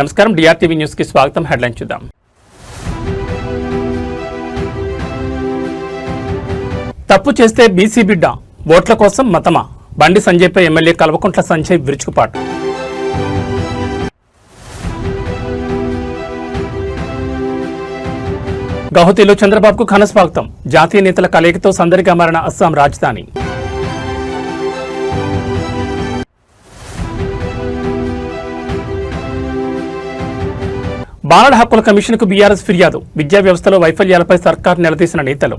నమస్కారం, డిఆర్టీవీ న్యూస్ కి స్వాగతం. హెడ్లైన్ చూద్దాం. తప్పు చేస్తే బీసీ బిడ్డ, ఓట్ల కోసం మతమా? బండి సంజయ్పై ఎమ్మెల్యే కల్వకుంట్ల సంజయ్ విరుచుకుపాటు. గౌహతిలో చంద్రబాబుకు ఘన స్వాగతం. జాతీయ నేతల కలయికతో సందడిగా మారిన అస్సాం రాజధాని. బాలల హక్కుల కమిషన్కు బీఆర్ఎస్ ఫిర్యాదు. విద్యా వ్యవస్థలో వైఫల్యాలపై సర్కార్ నిలదీసిన నేతలు.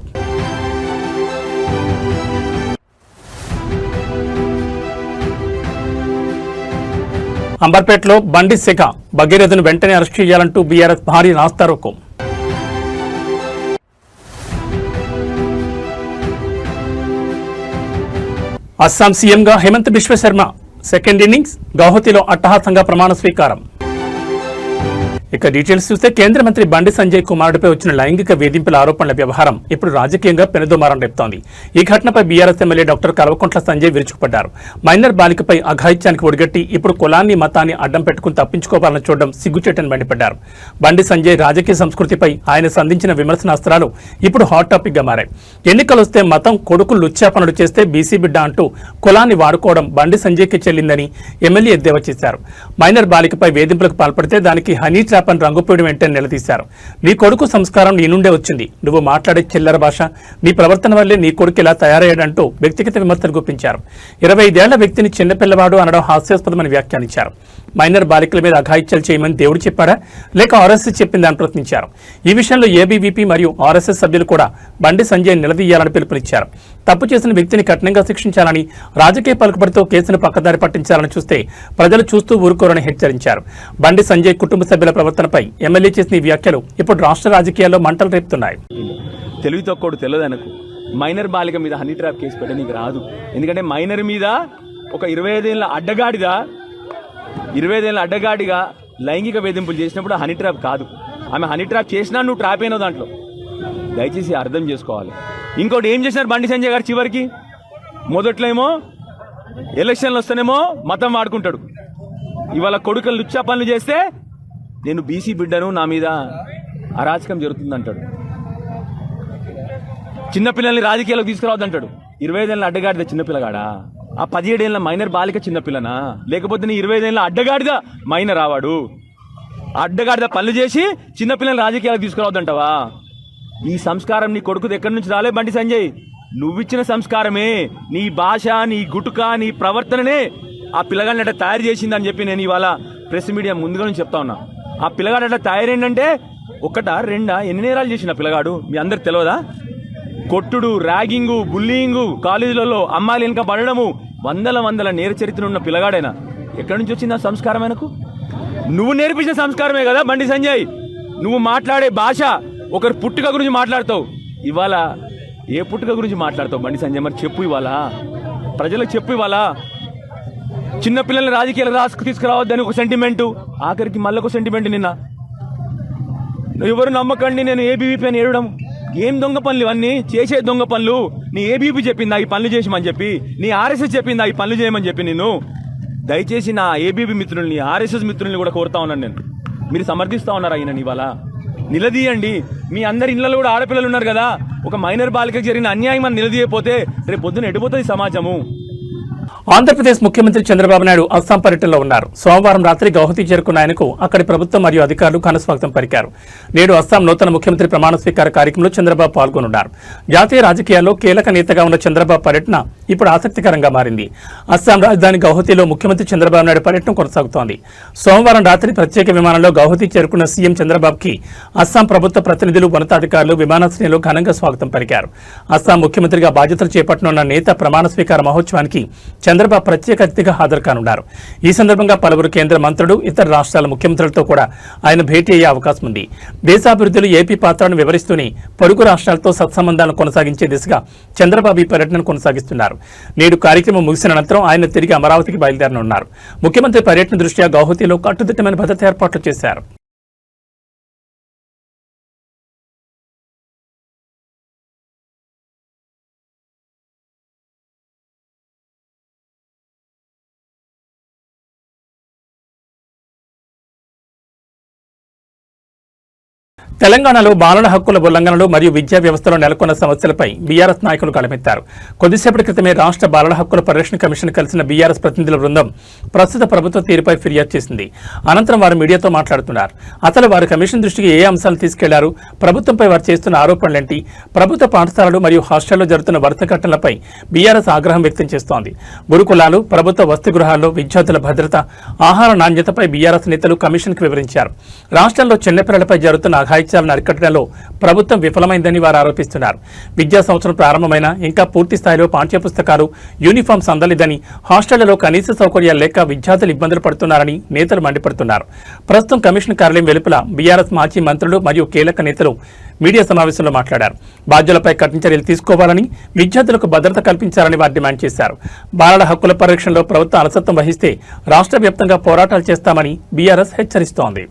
అంబర్పేటలో బండి సెగ, భగీరథను వెంటనే అరెస్టు చేయాలంటూ బీఆర్ఎస్ భారీ రాస్తారోకో. అస్సాం సీఎంగా హేమంత్ బిశ్వ శర్మ సెకండ్ ఇన్నింగ్స్. గౌహతిలో అట్టహాసంగా ప్రమాణ స్వీకారం. ఇక డీటెయిల్స్ చూస్తే కేంద్ర మంత్రి బండి సంజయ్ కుమారుడిపై వచ్చిన లైంగిక వేధింపుల ఆరోపణల వ్యవహారం ఇప్పుడు రాజకీయంగా పెనుదుమారం రేపుతోంది. ఈ ఘటనపై BRS MLA doctor Kalvakuntla Sanjay విరుచుకుపడ్డారు. మైనర్ బాలికపై అఘాయిత్యానికి ఒడిగట్టి ఇప్పుడు కులాన్ని మతాన్ని అడ్డం పెట్టుకుని తప్పించుకోవాలని చూడడం సిగ్గుచేటని మండిపడ్డారు. బండి సంజయ్ రాజకీయ సంస్కృతిపై ఆయన సంధించిన విమర్శనాస్త్రాలు ఇప్పుడు హాట్ టాపిక్ గా మారాయి. ఎన్నికలొస్తే మతం కొడుకులు లుచ్చాపనులు చేస్తే బీసీ బిడ్డ అంటూ కులాన్ని వాడుకోవడం బండి సంజయ్కి చెల్లిందని ఎమ్మెల్యే ఎద్దేవా చేశారు. మైనర్ బాలికపై వేధింపులకు పాల్పడితే దానికి హనీ ట్రాప్ రంగుపూడి వెంటనే నిలదీశారు. నీ కొడుకు సంస్కారం నీ నుండే వచ్చింది, నువ్వు మాట్లాడే చిల్లర భాష, నీ ప్రవర్తన వల్లే నీ కొడుకు ఇలా తయారయ్యాడంటూ వ్యక్తిగత విమర్శలు గుప్పించారు. 25 ఏళ్ల వ్యక్తిని చిన్నపిల్లవాడు అనడం హాస్యాస్పదమని వ్యాఖ్యానించారు. మైనర్ బాలికల మీద అఘాయిత్యాలు చేయమని దేవుడు చెప్పాడా లేక ఆర్ఎస్ఎస్ చెప్పిందని ప్రశ్నించారు. ఈ విషయంలో ఏబీవీపీ మరియు ఆర్ఎస్ఎస్ సభ్యులు కూడా బండి సంజయ్ నిలదీయాలని పిలుపునిచ్చారు. తప్పు చేసిన వ్యక్తిని కఠినంగా శిక్షించాలని, రాజకీయ పలుకుబడితో కేసును పక్కదారి పట్టించాలని చూస్తే ప్రజలు చూస్తూ ఊరుకోరని హెచ్చరించారు. బండి సంజయ్ కుటుంబ సభ్యుల ప్రవర్తనపై ఎమ్మెల్యే చేసిన ఈ వ్యాఖ్యలు ఇప్పుడు రాష్ట్ర రాజకీయాల్లో మంటలు రేపుతున్నాయి. తెలివి తక్కువ తెలియదనకు. మైనర్ బాలిక మీద హనీ ట్రాప్ కేసు పెట్ట నీకు రాదు. ఎందుకంటే మైనర్ మీద ఒక 25 ఏళ్ల అడ్డగాడిగా లైంగిక వేధింపులు చేసినప్పుడు హనీ ట్రాప్ కాదు. ఆమె హనీ ట్రాప్ చేసినా నువ్వు ట్రాప్ అయినావు దాంట్లో. దయచేసి అర్థం చేసుకోవాలి. ఇంకోటి ఏం చేసినారు బండి సంజయ్ గారు చివరికి? మొదట్లో ఏమో ఎలక్షన్లు వస్తేనేమో మతం వాడుకుంటాడు. ఇవాళ కొడుకులు లుచ్చా పనులు చేస్తే నేను బీసీ బిడ్డను, నా మీద అరాచకం జరుగుతుందంటాడు. చిన్నపిల్లల్ని రాజకీయాలకు తీసుకురావద్దంటాడు. 25 ఏళ్ళ అడ్డగాడిద చిన్నపిల్లగాడా? ఆ 17 ఏళ్ళ మైనర్ బాలిక చిన్నపిల్లనా? లేకపోతే నీ 25 ఏళ్ళ అడ్డగాడిద మైనర్ రావాడు? అడ్డగాడిద పనులు చేసి చిన్నపిల్లల్ని రాజకీయాలకు తీసుకురావద్దంటావా? ఈ సంస్కారం నీ కొడుకుది ఎక్కడి నుంచి రాలే బండి సంజయ్? నువ్విచ్చిన సంస్కారమే, నీ భాష, నీ గుటుక, నీ ప్రవర్తననే ఆ పిల్లగాడిని అట్లా తయారు చేసిందని చెప్పి నేను ఇవాళ ప్రెస్ మీడియా ముందుగా నుంచి చెప్తా ఉన్నా. ఆ పిల్లగాడు అట్లా తయారైందంటే ఒకటా రెండా ఎన్ని నేరాలు చేసిన పిల్లగాడు మీ అందరికి తెలియదా? కొట్టుడు, ర్యాగింగు, బుల్లింగు, కాలేజీలలో అమ్మాయిలు వెనక పడడము, వందల నేర చరిత్ర ఉన్న పిల్లగాడైనా ఎక్కడి నుంచి వచ్చింది ఆ సంస్కారం? ఆయనకు నువ్వు నేర్పించిన సంస్కారమే కదా బండి సంజయ్. నువ్వు మాట్లాడే భాష, ఒకరి పుట్టుక గురించి మాట్లాడతావు. ఇవాళ ఏ పుట్టుక గురించి మాట్లాడతావు బండి సంజయ్? మరి చెప్పు, ఇవాళ ప్రజలకు చెప్పు. ఇవాళ చిన్నపిల్లల్ని రాజకీయాలకు తీసుకురావద్దని ఒక సెంటిమెంటు, ఆఖరికి మళ్ళొక సెంటిమెంట్. నిన్న ఎవరు నమ్మకండి నేను ఏబీవీపీ అని ఏడడం. ఏం దొంగ పనులు ఇవన్నీ? చేసే దొంగ పనులు. నీ ఏబీవీపీ చెప్పిందా ఈ పనులు చేసామని చెప్పి? నీ ఆర్ఎస్ఎస్ చెప్పిందా ఈ పనులు చేయమని చెప్పి? నేను దయచేసి నా ఏబీవీ మిత్రుల్ని, ఆర్ఎస్ఎస్ మిత్రుల్ని కూడా కోరుతా ఉన్నాను. నేను మీరు సమర్థిస్తా ఉన్నారు ఆయన ఇవాళ నిలదీయండి. మీ అందరి ఇళ్లలో కూడా ఆడపిల్లలు ఉన్నారు కదా. ఒక మైనర్ బాలికకు జరిగిన అన్యాయం అని నిలదీయకపోతే రేపు పొద్దున ఎడిపోతుంది సమాజము. ఆంధ్రప్రదేశ్ ముఖ్యమంత్రి చంద్రబాబు నాయుడు అస్సాం పర్యటనలో ఉన్నారు. సోమవారం రాత్రి గౌహతి చేరుకున్న ఆయనకు అక్కడి ప్రభుత్వం మరియు అధికారులు ఘనస్వాగతం పలికారు. నేడు అస్సాం నూతన ముఖ్యమంత్రి ప్రమాణ స్వీకార కార్యక్రమంలో చంద్రబాబు పాల్గొనున్నారు. జాతీయ రాజకీయాల్లో కీలక నేతగా ఉన్న చంద్రబాబు పర్యటన ఇప్పుడు ఆసక్తికరంగా మారింది. అస్సాం రాజధాని గౌహతిలో ముఖ్యమంత్రి చంద్రబాబు నాయుడు పర్యటన కొనసాగుతోంది. సోమవారం రాత్రి ప్రత్యేక విమానంలో గౌహతి చేరుకున్న సీఎం చంద్రబాబుకి అస్సాం ప్రభుత్వ ప్రతినిధులు, ఉన్నతాధికారులు విమానాశ్రయంలో ఘనంగా స్వాగతం పలికారు. అస్సాం ముఖ్యమంత్రిగా బాధ్యతలు చేపట్టనున్న నేత ప్రమాణ స్వీకార మహోత్సవానికి చంద్రబాబు ప్రత్యేక అతిథిగా హాజరు కానున్నారు. ఈ సందర్భంగా పలువురు కేంద్ర మంత్రులు, ఇతర రాష్ట్రాల ముఖ్యమంత్రులతో కూడా ఆయన భేటీ అయ్యే అవకాశం ఉంది. దేశాభివృద్ధిలో ఏపీ పాత్రను వివరిస్తూనే పొరుగు రాష్ట్రాలతో సత్సంబంధాలను కొనసాగించే దిశగా చంద్రబాబు ఈ పర్యటనను కొనసాగిస్తున్నారు. నేడు కార్యక్రమం ముగిసిన అనంతరం ఆయన తిరిగి అమరావతికి బయలుదేరనున్నారు. ముఖ్యమంత్రి పర్యటన దృష్ట్యా గౌహతిలో కట్టుదిట్టమైన భద్రతా ఏర్పాట్లు చేశారు. తెలంగాణలో బాలల హక్కుల ఉల్లంఘనలు మరియు విద్యా వ్యవస్థలో నెలకొన్న సమస్యలపై బీఆర్ఎస్ నాయకులు గళమెత్తారు. కొద్దిసేపటి క్రితమే రాష్ట్ర బాలల హక్కుల పరిరక్షణ కమిషన్ కలిసిన బీఆర్ఎస్ ప్రతినిధుల బృందం ప్రస్తుత ప్రభుత్వ తీరుపై ఫిర్యాదు చేసింది. అనంతరం వారు మీడియాతో మాట్లాడుతున్నారు. అసలు వారు కమిషన్ దృష్టికి ఏ అంశాలు తీసుకెళ్లారు, ప్రభుత్వంపై వారు చేస్తున్న ఆరోపణలేంటి, ప్రభుత్వ పాఠశాలలు మరియు హాస్టల్లో జరుగుతున్న వరుస ఘటనలపై బీఆర్ఎస్ ఆగ్రహం వ్యక్తం చేస్తోంది. గురుకులాలు, ప్రభుత్వ వసతి గృహాల్లో విద్యార్థుల భద్రత, ఆహార నాణ్యతపై బీఆర్ఎస్ నేతలు కమిషన్కు వివరించారు. రాష్ట్రంలో చిన్నపిల్లలపై జరుగుతున్న అఘాయిత్యాలను అరికట్టడంలో ప్రభుత్వం విఫలమైందని వారు ఆరోపిస్తున్నారు. విద్యా సంవత్సరం ప్రారంభమైన ఇంకా పూర్తి స్థాయిలో పాఠ్యపుస్తకాలు, యూనిఫామ్స్ అందలేదని, హాస్టళ్లలో కనీస సౌకర్యాలు లేక విద్యార్థులు ఇబ్బందులు పడుతున్నారని నేతలు మండిపడుతున్నారు. ప్రస్తుతం కమిషన్ కార్యాలయం వెలుపల బీఆర్ఎస్ మాజీ మంత్రులు మరియు కీలక నేతలు మీడియా సమావేశంలో మాట్లాడారు. బాధ్యులపై కఠిన చర్యలు తీసుకోవాలని, విద్యార్థులకు భద్రత కల్పించాలని వారు డిమాండ్ చేశారు. బాలల హక్కుల పరిరక్షణలో ప్రభుత్వం అలసత్వం వహిస్తే రాష్ట్ర వ్యాప్తంగా పోరాటాలు చేస్తామని బీఆర్ఎస్ హెచ్చరిస్తోంది.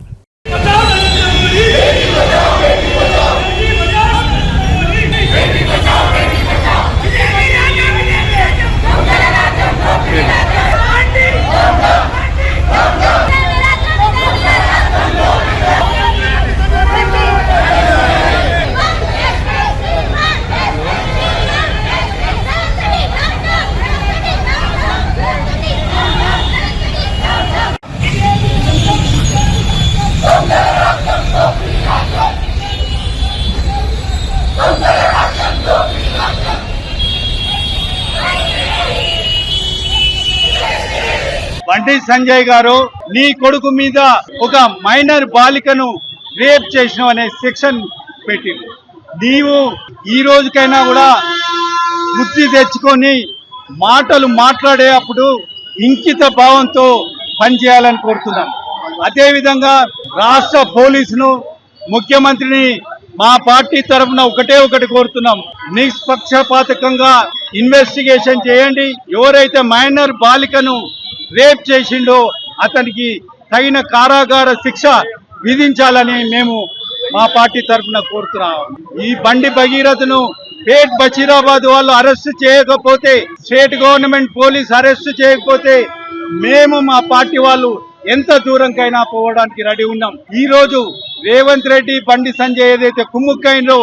బండి సంజయ్ గారు, నీ కొడుకు మీద ఒక మైనర్ బాలికను రేప్ చేసిన అనే సెక్షన్ పెట్టింది. నీవు ఈ రోజుకైనా కూడా బుద్ధి తెచ్చుకొని మాటలు మాట్లాడే అప్పుడు ఇంకిత భావంతో పనిచేయాలని కోరుతున్నాం. అదేవిధంగా రాష్ట్ర పోలీసును, ముఖ్యమంత్రిని మా పార్టీ తరఫున ఒకటి కోరుతున్నాం. నిష్పక్షపాతకంగా ఇన్వెస్టిగేషన్ చేయండి. ఎవరైతే మైనర్ బాలికను రేప్ చేసిండో అతనికి తగిన కారాగార శిక్ష విధించాలని మేము మా పార్టీ తరఫున కోరుతున్నాం. ఈ బండి భగీరథను పేట్ బషీరాబాద్ వాళ్ళు అరెస్ట్ చేయకపోతే, స్టేట్ గవర్నమెంట్ పోలీస్ అరెస్ట్ చేయకపోతే మేము మా పార్టీ వాళ్ళు ఎంత దూరంకైనా పోవడానికి రెడీ ఉన్నాం. ఈ రోజు రేవంత్ రెడ్డి, బండి సంజయ్ ఏదైతే కుమ్ముక్కైందో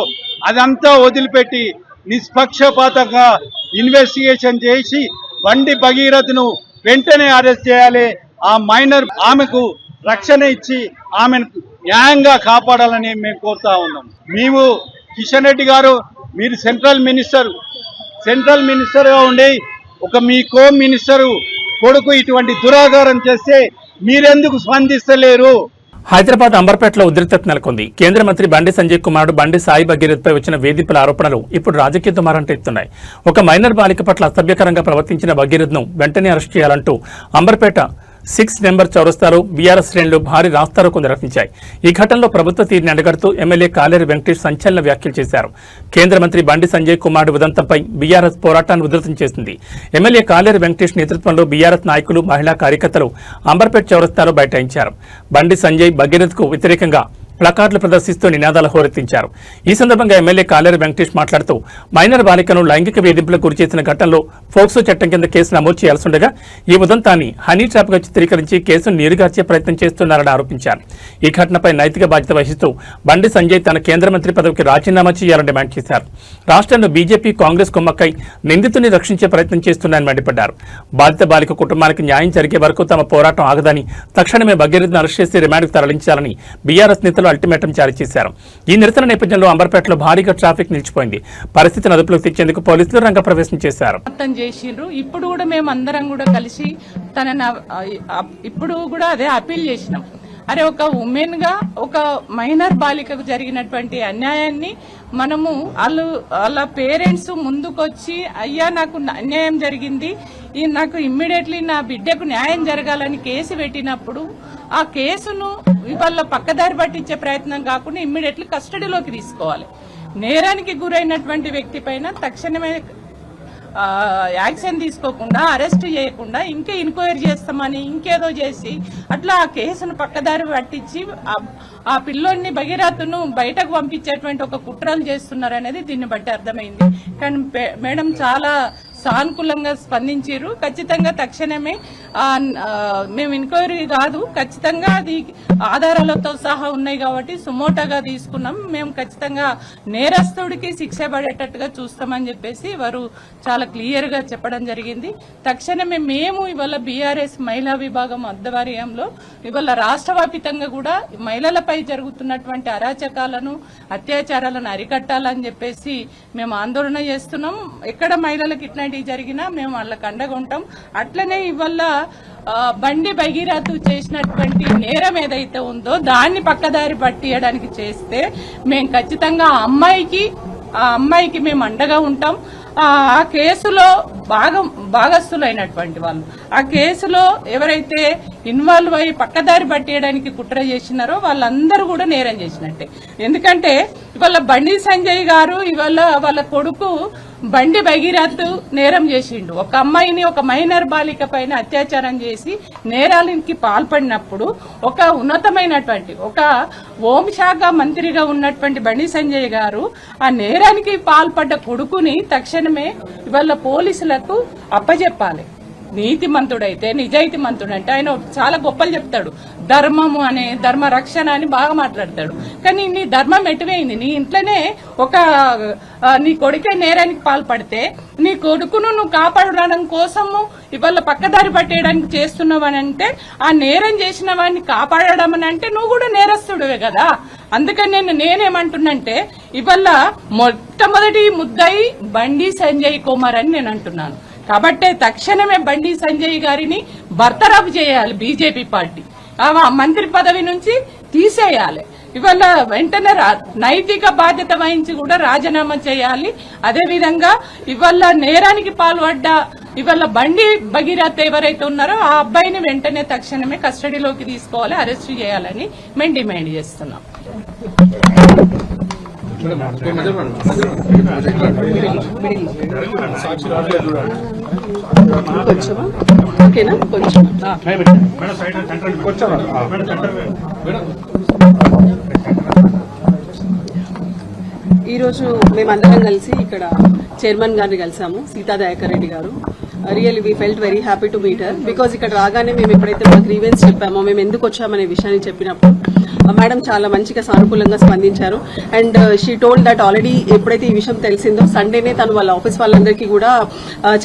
అదంతా వదిలిపెట్టి నిష్పక్షపాతంగా ఇన్వెస్టిగేషన్ చేసి బండి భగీరథను వెంటనే అరెస్ట్ చేయాలి. ఆ మైనర్ ఆమెకు రక్షణ ఇచ్చి ఆమెను న్యాయంగా కాపాడాలని మేము కోరుతా ఉన్నాం. మేము కిషన్ రెడ్డి గారు, మీరు సెంట్రల్ మినిస్టర్గా ఉండి మీ హోమ్ మినిస్టర్ కొడుకు ఇటువంటి దురాచారం చేస్తే మీరెందుకు స్పందిస్తలేరు? హైదరాబాద్ అంబర్పేటలో ఉద్రిక్తత నెలకొంది. కేంద్ర మంత్రి బండి సంజయ్ కుమారుడు బండి సాయి భగీరథ్పై వచ్చిన వేధింపుల ఆరోపణలు ఇప్పుడు రాజకీయ దుమారంటెత్తున్నాయి. ఒక మైనర్ బాలిక పట్ల అసభ్యకరంగా ప్రవర్తించిన భగీరథ్ను వెంటనే అరెస్ట్ చేయాలంటూ అంబర్పేట 6 నెంబర్ చౌరస్తాలో బీఆర్ఎస్ శ్రేణులు భారీ రాస్తారోకో నిర్వహించాయి. ఈ ఘటనలో ప్రభుత్వ తీరుని అడ్డుగడుతూ ఎమ్మెల్యే కాలేరు వెంకటేష్ సంచలన వ్యాఖ్యలు చేశారు. కేంద్ర మంత్రి బండి సంజయ్ కుమారుడు ఉదంతంపై బీఆర్ఎస్ పోరాటాన్ని ఉధృతం చేసింది. ఎమ్మెల్యే కాలేరు వెంకటేష్ నేతృత్వంలో బీఆర్ఎస్ నాయకులు, మహిళా కార్యకర్తలు అంబర్పేట చౌరస్తాలో బైఠాయించారు. బండి సంజయ్ భగీరథ్కు వ్యతిరేకంగా ప్లకార్డులు ప్రదర్శిస్తూ నినాదాలు హోరెత్తించారు. ఈ సందర్భంగా ఎమ్మెల్యే కాలేరు వెంకటేష్ మాట్లాడుతూ మైనర్ బాలికను లైంగిక వేధింపులకు గురిచేసిన ఘటనలో ఫోక్సో చట్టం కింద కేసు నమోదు చేయాల్సిండగా ఈ ఉదంతాన్ని హనీ ట్రాప్గా చిత్రీకరించి కేసును నీరుగార్చే ప్రయత్నం చేస్తున్నారని ఆరోపించారు. ఈ ఘటనపై నైతిక బాధ్యత వహిస్తూ బండి సంజయ్ తన కేంద్ర మంత్రి పదవికి రాజీనామా చేయాలని డిమాండ్ చేశారు. రాష్ట్రంలో బీజేపీ, కాంగ్రెస్ కుమ్మక్కై నిందితుని రక్షించే ప్రయత్నం చేస్తున్నారని మండిపడ్డారు. బాధిత బాలిక కుటుంబానికి న్యాయం జరిగే వరకు తమ పోరాటం ఆగదని, తక్షణమే భగీరథ్ను అరెస్ట్ చేసి రిమాండ్కు తరలించాలని బీఆర్ఎస్ నేతలు అల్టిమేటం జారీ చేశారు. ఈ నిరసన నేపథ్యంలో అంబర్పేటలో భారీగా ట్రాఫిక్ నిలిచిపోయింది. పరిస్థితిని అదుపులోకి తెచ్చేందుకు పోలీసులు రంగప్రవేశం చేశారు. ఇప్పుడు కూడా మేము అందరం కూడా కలిసి ఇప్పుడు కూడా అదే అపీల్ చేసినాం. అరే, ఒక ఉమెన్ గా ఒక మైనర్ బాలికకు జరిగినటువంటి అన్యాయాన్ని మనము వాళ్ళ పేరెంట్స్ ముందుకొచ్చి, అయ్యా నాకు అన్యాయం జరిగింది, నాకు ఇమ్మీడియట్లీ నా బిడ్డకు న్యాయం జరగాలని కేసు పెట్టినప్పుడు ఆ కేసును వాళ్ళ పక్కదారి పట్టించే ప్రయత్నం కాకుండా ఇమ్మీడియట్లీ కస్టడీలోకి తీసుకోవాలి. నేరానికి గురైనటువంటి వ్యక్తి పైన తక్షణమే యాక్షన్ తీసుకోకుండా, అరెస్ట్ చేయకుండా ఇంకా ఎంక్వైరీ చేస్తామని ఇంకేదో చేసి అట్లా ఆ కేసును పక్కదారి పట్టించి ఆ పిల్లోడిని భగీరథను బయటకు పంపించేటువంటి ఒక కుట్రలు చేస్తున్నారు అనేది దీన్ని బట్టి అర్థమైంది. కానీ మేడం చాలా సానుకూలంగా స్పందించారు. ఖచ్చితంగా తక్షణమే మేము ఎంక్వైరీ కాదు, ఖచ్చితంగా అది ఆధారాలతో సహా ఉన్నాయి కాబట్టి సుమోటోగా తీసుకున్నాం. మేము ఖచ్చితంగా నేరస్తుడికి శిక్ష పడేటట్టుగా చూస్తామని చెప్పేసి వారు చాలా క్లియర్ గా చెప్పడం జరిగింది. తక్షణమే మేము ఇవాళ బీఆర్ఎస్ మహిళా విభాగం ఆధ్వర్యంలో ఇవాళ రాష్ట్ర వ్యాప్తంగా కూడా మహిళలపై జరుగుతున్నటువంటి అరాచకాలను అత్యాచారాలను అరికట్టాలని చెప్పేసి మేము ఆందోళన చేస్తున్నాం. ఎక్కడ మహిళలకు ఇట్లాంటివి జరిగినా మేము వాళ్ళకి అండగా ఉంటాం. అట్లనే ఇవాళ బండి భగీరథు చేసినటువంటి నేరం ఏదైతే ఉందో దాన్ని పక్కదారి పట్టియడానికి చేస్తే మేము ఖచ్చితంగా ఆ అమ్మాయికి మేము అండగా ఉంటాం. ఆ కేసులో భాగస్థులైనటువంటి వాళ్ళు, ఆ కేసులో ఎవరైతే ఇన్వాల్వ్ అయ్యి పక్కదారి పట్టేయడానికి కుట్ర చేసినారో వాళ్ళందరూ కూడా నేరం చేసినట్టే. ఎందుకంటే ఇవాళ బండి సంజయ్ గారు ఇవాళ వాళ్ళ కొడుకు బండి భగీరథ్ నేరం చేసిండు. ఒక అమ్మాయిని, ఒక మైనర్ బాలిక పైన అత్యాచారం చేసి నేరాలకి పాల్పడినప్పుడు ఒక ఉన్నతమైనటువంటి ఒక హోంశాఖ మంత్రిగా ఉన్నటువంటి బండి సంజయ్ గారు ఆ నేరానికి పాల్పడ్డ కొడుకుని తక్షణమే ఇవాళ పోలీసులకు అప్పచెప్పాలి. నీతిమంతుడైతే, నిజాయితీమంతుడంటే ఆయన చాలా గొప్పలు చెప్తాడు. ధర్మము అనే ధర్మ రక్షణ అని బాగా మాట్లాడతాడు. కానీ నీ ధర్మం ఎటువైంది? నీ ఇంట్లోనే నీ కొడుకే నేరానికి పాల్పడితే నీ కొడుకును నువ్వు కాపాడడం కోసము ఇవాళ పక్కదారి పట్టేయడానికి చేస్తున్నావు అని అంటే, ఆ నేరం చేసిన వాడిని కాపాడడం అని అంటే నువ్వు కూడా నేరస్తుడివే కదా. అందుకని నేనేమంటున్నంటే ఇవాళ మొట్టమొదటి ముద్దాయి బండి సంజయ్ కుమార్ అని నేను అంటున్నాను. కాబట్టి తక్షణమే బండి సంజయ్ గారిని బర్తరఫ్ చేయాలి. బీజేపీ పార్టీ ఆ మంత్రి పదవి నుంచి తీసేయాలి. ఇవాళ వెంటనే నైతిక బాధ్యత వహించి కూడా రాజీనామా చేయాలి. అదేవిధంగా ఇవాళ నేరానికి పాల్పడ్డ ఇవాళ బండి భగీరథ్ ఎవరైతే ఉన్నారో ఆ అబ్బాయిని వెంటనే తక్షణమే కస్టడీలోకి తీసుకోవాలి, అరెస్ట్ చేయాలని మేము డిమాండ్ చేస్తున్నాం. ఓకేనా? కొంచెం ఈరోజు మేమందరం కలిసి ఇక్కడ చైర్మన్ గారిని కలిసాము, సీతా దయాకర్ రెడ్డి గారు. Really we felt very happy to meet her. Because ఇక్కడ రాగానే మేము ఎప్పుడైతే మా గ్రీవెన్స్ చెప్పామో, మేము ఎందుకు వచ్చామనే విషయాన్ని చెప్పినప్పుడు మేడం చాలా మంచిగా సానుకూలంగా స్పందించారు. And she told that already ఎప్పుడైతే ఈ విషయం తెలిసిందో సండేనే తను వాళ్ళ ఆఫీస్ వాళ్ళందరికీ కూడా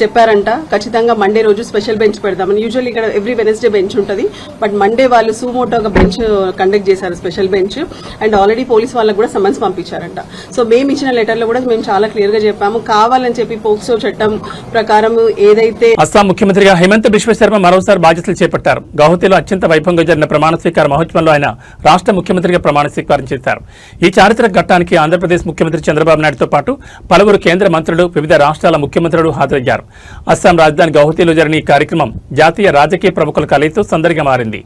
చెప్పారంట, ఖచ్చితంగా మండే రోజు స్పెషల్ బెంచ్ పెడదామని. యూజువల్లీ ఇక్కడ ఎవ్రీ వెనస్డే బెంచ్ ఉంటుంది, బట్ మండే వాళ్ళు సూమోటోగా బెంచ్ కండక్ట్ చేశారు, special bench. And already police వాళ్ళకు కూడా సమన్స్ పంపించారంట. సో మేము ఇచ్చిన లెటర్లో కూడా మేము చాలా క్లియర్ గా చెప్పాము, కావాలని చెప్పి పోక్సో చట్టం ప్రకారం ఏదైతే. అస్సాం ముఖ్యమంత్రిగా హిమంత బిశ్వ శర్మ మరోసారి బాధ్యతలు చేపట్టారు. గౌహతిలో అత్యంత వైభవంగా జరిగిన ప్రమాణ స్వీకార మహోత్సవంలో ఆయన రాష్ట్ర ముఖ్యమంత్రిగా ప్రమాణ స్వీకారం చేశారు. ఈ చారిత్రక ఘట్టానికి ఆంధ్రప్రదేశ్ ముఖ్యమంత్రి చంద్రబాబు నాయుడుతో పాటు పలువురు కేంద్ర మంత్రులు, వివిధ రాష్ట్రాల ముఖ్యమంత్రులు హాజరయ్యారు. అస్సాం రాజధాని గౌహతిలో జరిగిన ఈ కార్యక్రమం జాతీయ రాజకీయ ప్రముఖుల కలయితో సందడిగా మారింది.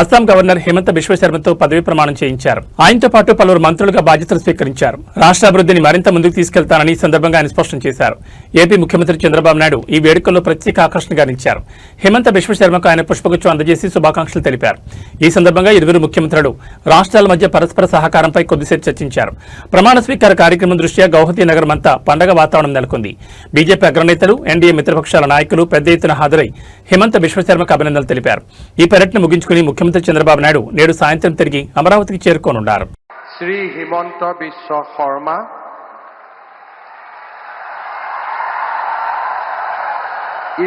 అస్సాం గవర్నర్ హిమంత బిశ్వ శర్మతో పదవీ ప్రమాణం చేయించారు. ఆయనతో పాటు పలువురు మంత్రులుగా బాధ్యతలు స్వీకరించారు. రాష్ట్ర అభివృద్ధిని మరింత ముందుకు తీసుకెళ్తానని ఈ సందర్భంగా ఆయన స్పష్టం చేశారు. ఏపీ ముఖ్యమంత్రి చంద్రబాబు నాయుడు ఈ వేడుకల్లో ప్రత్యేక ఆకర్షణగా నిలిచారు. హిమంత బిశ్వ శర్మకు ఆయన పుష్పగుచ్చం అందజేసి శుభాకాంక్షలు తెలిపారు. ఈ సందర్భంగా ఇరువురు ముఖ్యమంత్రులు రాష్ట్రాల మధ్య పరస్పర సహకారంపై కొద్దిసేపు చర్చించారు. ప్రమాణ స్వీకార కార్యక్రమం దృష్ట్యా గౌహతి నగరం అంతా పండగ వాతావరణం నెలకొంది. బీజేపీ అగ్రనేతలు, ఎన్డీఏ మిత్రపక్షాల నాయకులు పెద్ద ఎత్తున హాజరై హిమంత బిశ్వ శర్మకు అభినందనలు తెలిపారు. ఈ పర్యటన ముగించుకుని ముఖ్యమంత్రి చంద్రబాబు నాయుడు నేడు సాయంత్రం తిరిగి అమరావతికి చేరుకోనున్నారు. শ্রী হিমন্ত বিশ্ব শর্মা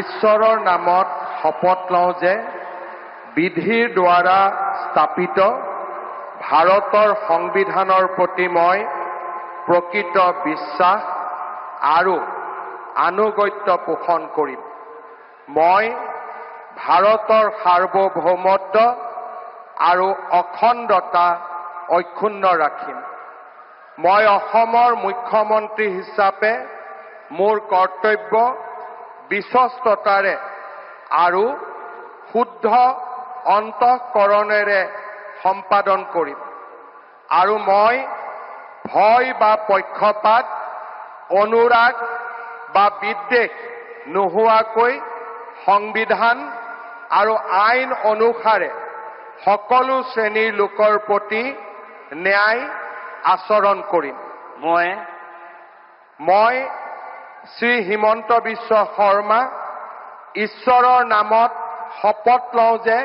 ঈশ্বৰৰ নামত শপত লওঁ যে বিধিৰ দ্বাৰা স্থাপিত ভাৰতৰ সংবিধানৰ প্ৰতি মই প্ৰকৃত বিশ্বাস আৰু আনুগত্য পোষণ কৰিম। মই ভাৰতৰ সাৰ্বভৌমত্ব আৰু অখণ্ডতা অক্ষুণ্ণ ৰাখিম। মই অসমৰ মুখ্যমন্ত্ৰী হিচাপে মোৰ কৰ্তব্য বিশ্বস্ততাৰে আৰু শুদ্ধ অন্তঃকৰণেৰে সম্পাদন কৰিম আৰু মই ভয় বা পক্ষপাত, অনুৰাগ বা বিদ্বেষ নোহোৱাকৈ সংবিধান আৰু আইন অনুসাৰে সকলো শ্ৰেণীৰ লোকৰ প্ৰতি ন্যায় আচৰণ কৰিম। মই শ্ৰী হিমন্ত বিশ্ব শৰ্মা ঈশ্বৰৰ নামত শপত লওঁ যে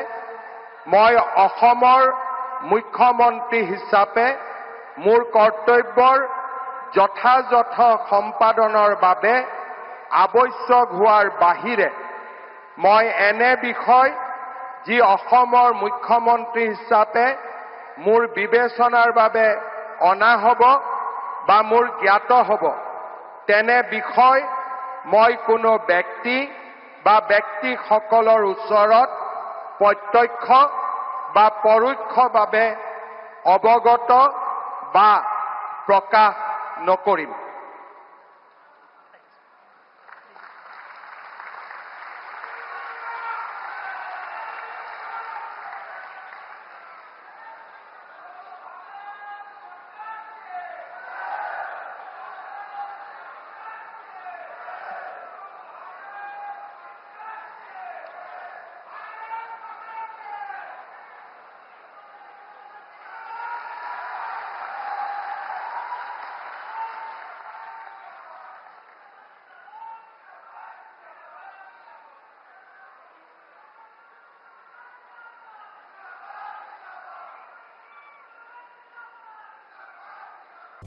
মই অসমৰ মুখ্যমন্ত্ৰী হিচাপে মোৰ কৰ্তব্যৰ যথাযথ সম্পাদনৰ বাবে আৱশ্যক হোৱাৰ বাহিৰে মই এনে বিষয় যি অসমৰ মুখ্যমন্ত্ৰী হিচাপে মোৰ বিবেচনাৰ বাবে অনা হ'ব বা মোৰ জ্ঞাত হ'ব তেনে বিষয় মই কোনো ব্যক্তি বা ব্যক্তিসকলৰ ওচৰত প্ৰত্যক্ষ বা পৰোক্ষভাৱে অৱগত বা প্ৰকাশ নকৰিম।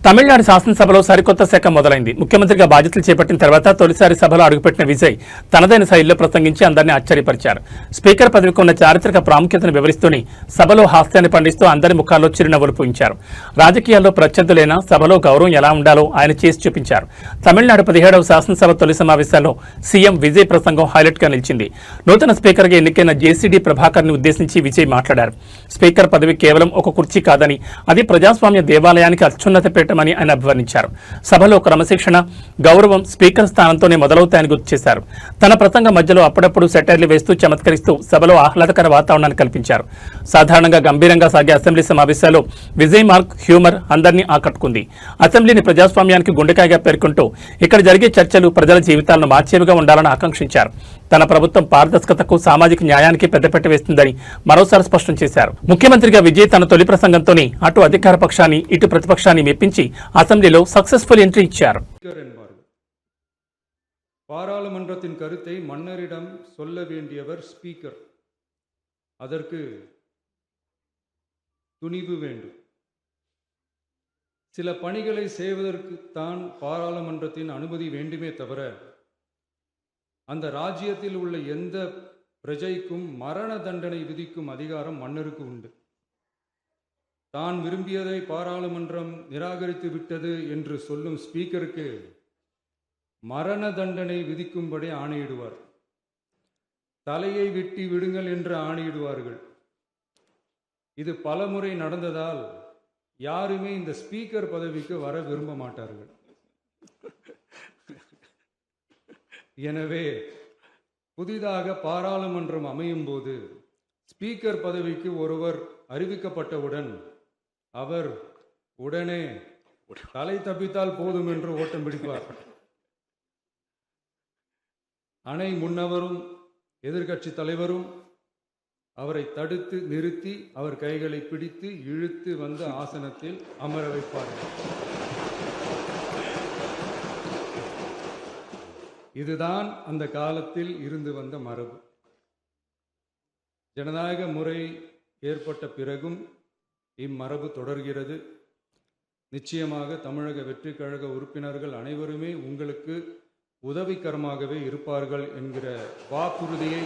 తమిళనాడు శాసనసభలో సరికొత్త శాఖ మొదలైంది. ముఖ్యమంత్రిగా బాధ్యతలు చేపట్టిన తర్వాత తొలిసారి సభలో అడుగుపెట్టిన విజయ్ తనదైన శైలిలో ప్రసంగించి అందరినీ ఆశ్చర్యపరిచారు. స్పీకర్ పదవికి ఉన్న చారిత్రక ప్రాముఖ్యతను వివరిస్తూనే సభలో హాస్యాన్ని పండిస్తూ అందరి ముఖాల్లో చిరునవ్వులు పూయించారు. రాజకీయాల్లో ప్రత్యర్థులైనా సభలో గౌరవం ఎలా ఉండాలో ఆయన చేసి చూపించారు. తమిళనాడు 17వ శాసనసభ తొలి సమావేశాల్లో సీఎం విజయ్ ప్రసంగం హైలైట్ గా నిలిచింది. నూతన స్పీకర్గా ఎన్నికైన జేసీడీ ప్రభాకర్ ని ఉద్దేశించి విజయ్ మాట్లాడారు. స్పీకర్ పదవి కేవలం ఒక కుర్చీ కాదని అది ప్రజాస్వామ్య దేవాలయానికి అత్యున్నత పీఠమని ఆయన అభివర్ణించారు. సభలో క్రమశిక్షణ, గౌరవం స్పీకర్ స్థానంతోనే మొదలవుతాయని గుర్తు చేశారు. తన ప్రసంగ మధ్యలో అప్పుడప్పుడు సెటైర్లు వేస్తూ చమత్కరిస్తూ సభలో ఆహ్లాదకర వాతావరణాన్ని కల్పించారు. సాధారణంగా గంభీరంగా సాగే అసెంబ్లీ సమావేశాల్లో విజయ్ మార్క్ హ్యూమర్ అందరినీ ఆకట్టుకుంది. అసెంబ్లీని ప్రజాస్వామ్యానికి గుండెకాయగా పేర్కొంటూ ఇక్కడ జరిగే చర్చలు ప్రజల జీవితాలను మార్చేవిగా ఉండాలని ఆకాంక్షించారు. తన ప్రభుత్వం పారదర్శకతకు, సామాజిక న్యాయానికి పెద్దపీట వేస్తుందని మరోసారి స్పష్టం చేశారు. ముఖ్యమంత్రిగా విజయ్ తన తొలి ప్రసంగంతోనే అటు అధికార పక్షాన్ని ఇటు ప్రతిపక్షాన్ని మెప్పించి అసెంబ్లీలో సక్సెస్ఫుల్ ఎంట్రీ ఇచ్చారు. பாராளுமன்றத்தின் கருத்தை மன்னரிடம் சொல்ல வேண்டியவர் ஸ்பீக்கர். அதற்கு துணிவு வேண்டும். சில பணிகளை செய்வதற்கு தான் பாராளுமன்றத்தின் அனுமதி வேண்டுமே தவிர அந்த ராஜ்யத்தில் உள்ள எந்த பிரஜைக்கும் மரண தண்டனை விதிக்கும் அதிகாரம் மன்னருக்கு உண்டு. தான் விரும்பியதை பாராளுமன்றம் நிராகரித்து விட்டது என்று சொல்லும் ஸ்பீக்கருக்கு மரண தண்டனை விதிக்கும்படி ஆணையிடுவார். தலையை வெட்டி விடுங்கள் என்று ஆணையிடுவார்கள். இது பலமுறை நடந்ததால் யாருமே இந்த ஸ்பீக்கர் பதவிக்கு வர விரும்ப மாட்டார்கள். எனவே புதிதாக பாராளுமன்றம் அமையும் போது ஸ்பீக்கர் பதவிக்கு ஒருவர் அறிவிக்கப்பட்டவுடன் அவர் உடனே தலை தப்பித்தால் போதும் என்று ஓட்டம் பிடிப்பார். அணை முன்னவரும் எதிர்க்கட்சி தலைவரும் அவரை தடுத்து நிறுத்தி அவர் கைகளை பிடித்து இழுத்து வந்து ஆசனத்தில் அமர வைப்பார்கள். இதுதான் அந்த காலத்தில் இருந்து வந்த மரபு. ஜனநாயக முறை ஏற்பட்ட பிறகும் இம்மரபு தொடர்கிறது. நிச்சயமாக தமிழக வெற்றிக் கழக உறுப்பினர்கள் அனைவருமே உங்களுக்கு உதவிகரமாகவே இருப்பார்கள் என்கிற வாக்குறுதியை